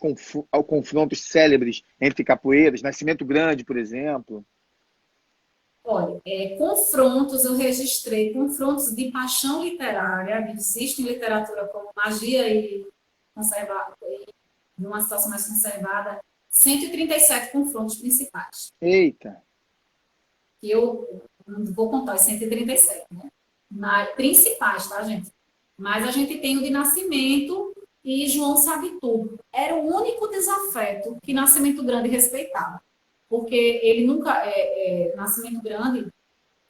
confrontos célebres entre capoeiras, Nascimento Grande, por exemplo? Olha, confrontos, eu registrei confrontos de paixão literária, existe em literatura como magia e numa situação mais conservada, 137 confrontos principais. Eita! Eu não vou contar os 137, né? Mas, principais, tá, gente? Mas a gente tem o de Nascimento e João Sabe Tudo. Era o único desafeto que Nascimento Grande respeitava. Porque ele nunca, Nascimento Grande,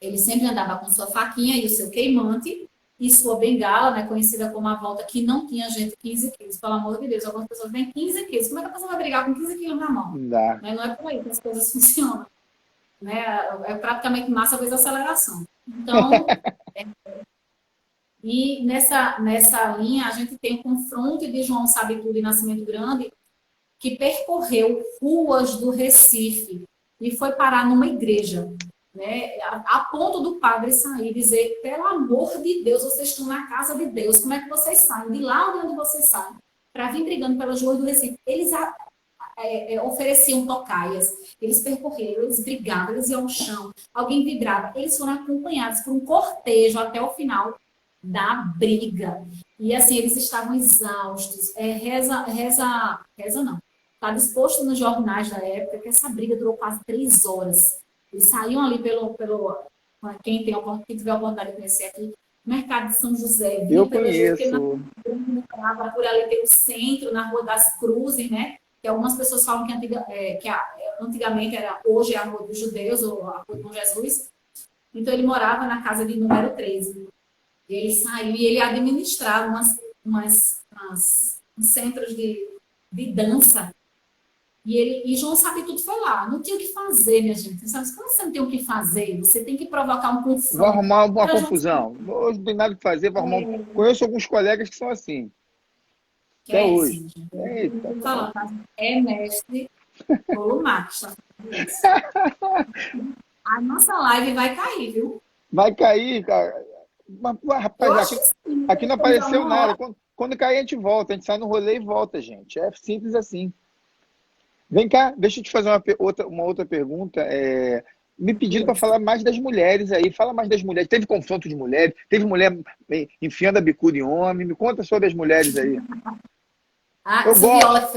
ele sempre andava com sua faquinha e o seu queimante e sua bengala, né, conhecida como a volta, que não tinha gente 15 quilos. Pelo amor de Deus, algumas pessoas têm 15 quilos. Como é que a pessoa vai brigar com 15 quilos na mão? Não dá. Né? Não é por aí que as coisas funcionam. Né? É praticamente massa vezes aceleração. Então, e nessa linha, a gente tem o confronto de João Sabe Tudo e Nascimento Grande, que percorreu ruas do Recife e foi parar numa igreja, né? A ponto do padre sair e dizer: pelo amor de Deus, vocês estão na casa de Deus, como é que vocês saem? De lá onde vocês saem? para vir brigando pelas ruas do Recife. Eles ofereciam tocaias, eles percorreram, eles brigavam, eles iam ao chão, alguém vibrava. Eles foram acompanhados por um cortejo até o final da briga. E assim, eles estavam exaustos. Reza não. Está disposto nos jornais da época que essa briga durou quase 3 horas. Eles saíam ali quem tiver a oportunidade de conhecer aqui, Mercado de São José. Eu conheço. Por ali tem o centro, na Rua das Cruzes, né? Que algumas pessoas falam que antigamente hoje é a Rua dos Judeus, ou a Rua de Bom Jesus. Então, ele morava na casa de número 13. Ele saiu e ele administrava uns centros de dança. E João Sabe Tudo foi lá. Não tinha o que fazer, minha gente. Sabe? Quando você não tem o que fazer, você tem que provocar um confronto. Vou arrumar uma confusão. Não tem nada que fazer, vou arrumar Conheço alguns colegas que são assim. Até hoje. Sim, Eita. É mestre Tolumar que está fazendo isso. A nossa live vai cair, viu? Vai cair, cara. Mas, rapaz, aqui não apareceu nada. Quando cair, a gente volta. A gente sai no rolê e volta, gente. É simples assim. Vem cá, deixa eu te fazer uma outra pergunta. Me pediram para falar mais das mulheres aí. Fala mais das mulheres. Teve confronto de mulheres? Teve mulher enfiando a bicuda em homem? Me conta sobre as mulheres aí. Eu gosto.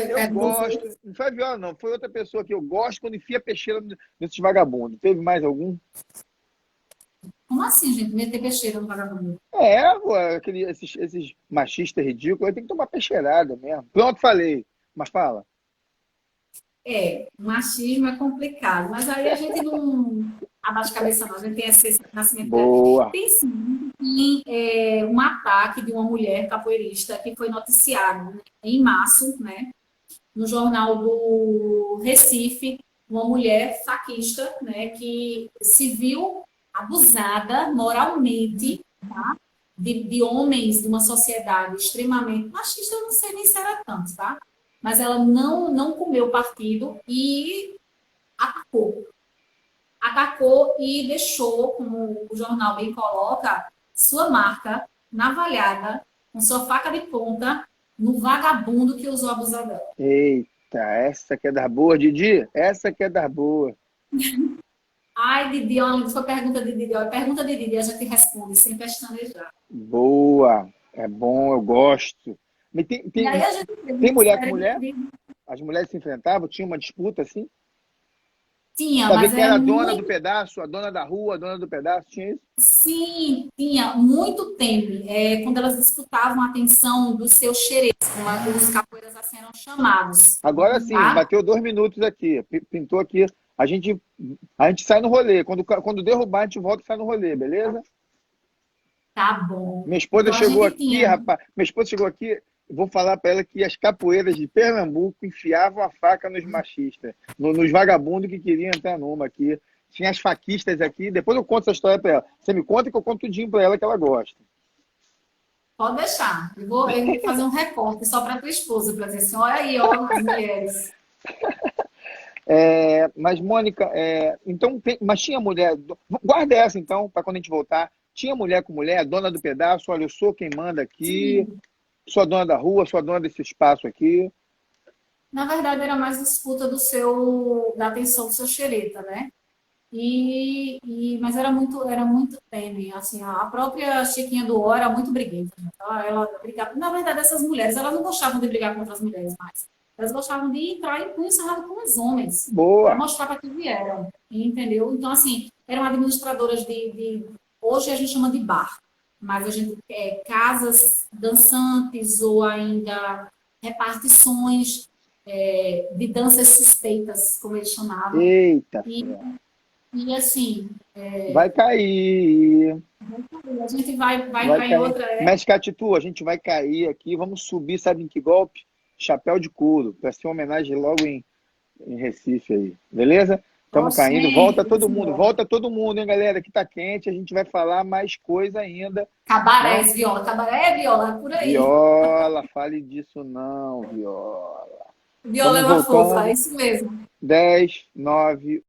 Não foi a Viola, não. Foi outra pessoa que eu gosto quando enfia peixeira nesses vagabundos. Teve mais algum? Como assim, gente? Meter peixeira no vagabundo? Esses machistas ridículos, tem que tomar peixeirada mesmo. Pronto, falei. Mas fala. Machismo é complicado, mas aí a gente não abaixa a cabeça, não. A gente tem esse nascimento. Boa. Tem sim, um ataque de uma mulher capoeirista que foi noticiado, né, em março, né, no jornal do Recife, uma mulher faquista, né, que se viu abusada moralmente, tá, de homens de uma sociedade extremamente machista. Eu não sei nem se era tanto, tá? Mas ela não comeu partido e atacou. Atacou e deixou, como o jornal bem coloca, sua marca navalhada, com sua faca de ponta, no vagabundo que usou abusar dela. Eita, essa que é da boa, Didi? Essa que é da boa. Ai, Didi, olha, foi pergunta de Didi. Olha, pergunta de Didi, a gente responde sem pestanejar. Boa, é bom, eu gosto. Tem mulher com mulher? As mulheres se enfrentavam? Tinha uma disputa assim? Tinha, pra mas ver quem era a dona do pedaço, a dona da rua, a dona do pedaço, tinha isso? Sim, tinha muito tempo. Quando elas disputavam a atenção dos seus xeretos, como os capoeiras assim eram chamados. Agora sim, tá? bateu 2 minutos aqui, pintou aqui. A gente sai no rolê. Quando derrubar, a gente volta e sai no rolê, beleza? Tá bom. Minha esposa chegou aqui, rapaz. Minha esposa chegou aqui. Vou falar para ela que as capoeiras de Pernambuco enfiavam a faca nos machistas, nos vagabundos que queriam entrar numa aqui. Tinha as faquistas aqui. Depois eu conto essa história para ela. Você me conta que eu conto tudinho para ela que ela gosta. Pode deixar. Eu vou fazer um recorte só para tua esposa, para dizer assim, olha aí, ó, as mulheres. Mas, Mônica, então, mas tinha mulher. Guarda essa, então, para quando a gente voltar. Tinha mulher com mulher, dona do pedaço. Olha, eu sou quem manda aqui. Sim. Sou a dona da rua, sou a dona desse espaço aqui. Na verdade, era mais disputa da atenção do seu xereta, né? Mas era muito tênue. Assim, a própria Chiquinha do Ó era muito briguenta. Ela brigava. Na verdade, essas mulheres, elas não gostavam de brigar contra as mulheres mais. Elas gostavam de entrar em punho cerrado com os homens. Boa. Para mostrar para que vieram. Entendeu? Então, assim, eram administradoras hoje a gente chama de bar. Mas a gente casas dançantes ou ainda repartições de danças suspeitas, como eles chamavam. Eita! E assim... Vai cair. A gente vai cair em outra... Mas, Catitu, a gente vai cair aqui, vamos subir, sabe em que golpe? Chapéu de couro, para ser uma homenagem logo em Recife aí. Beleza? Estamos caindo. Volta todo mundo, hein, galera? Que tá quente, a gente vai falar mais coisa ainda. Cabarés, Viola. Cabaré, Viola, por aí. Viola, fale disso não, Viola. Viola é uma fofa, é isso mesmo. 10, 9...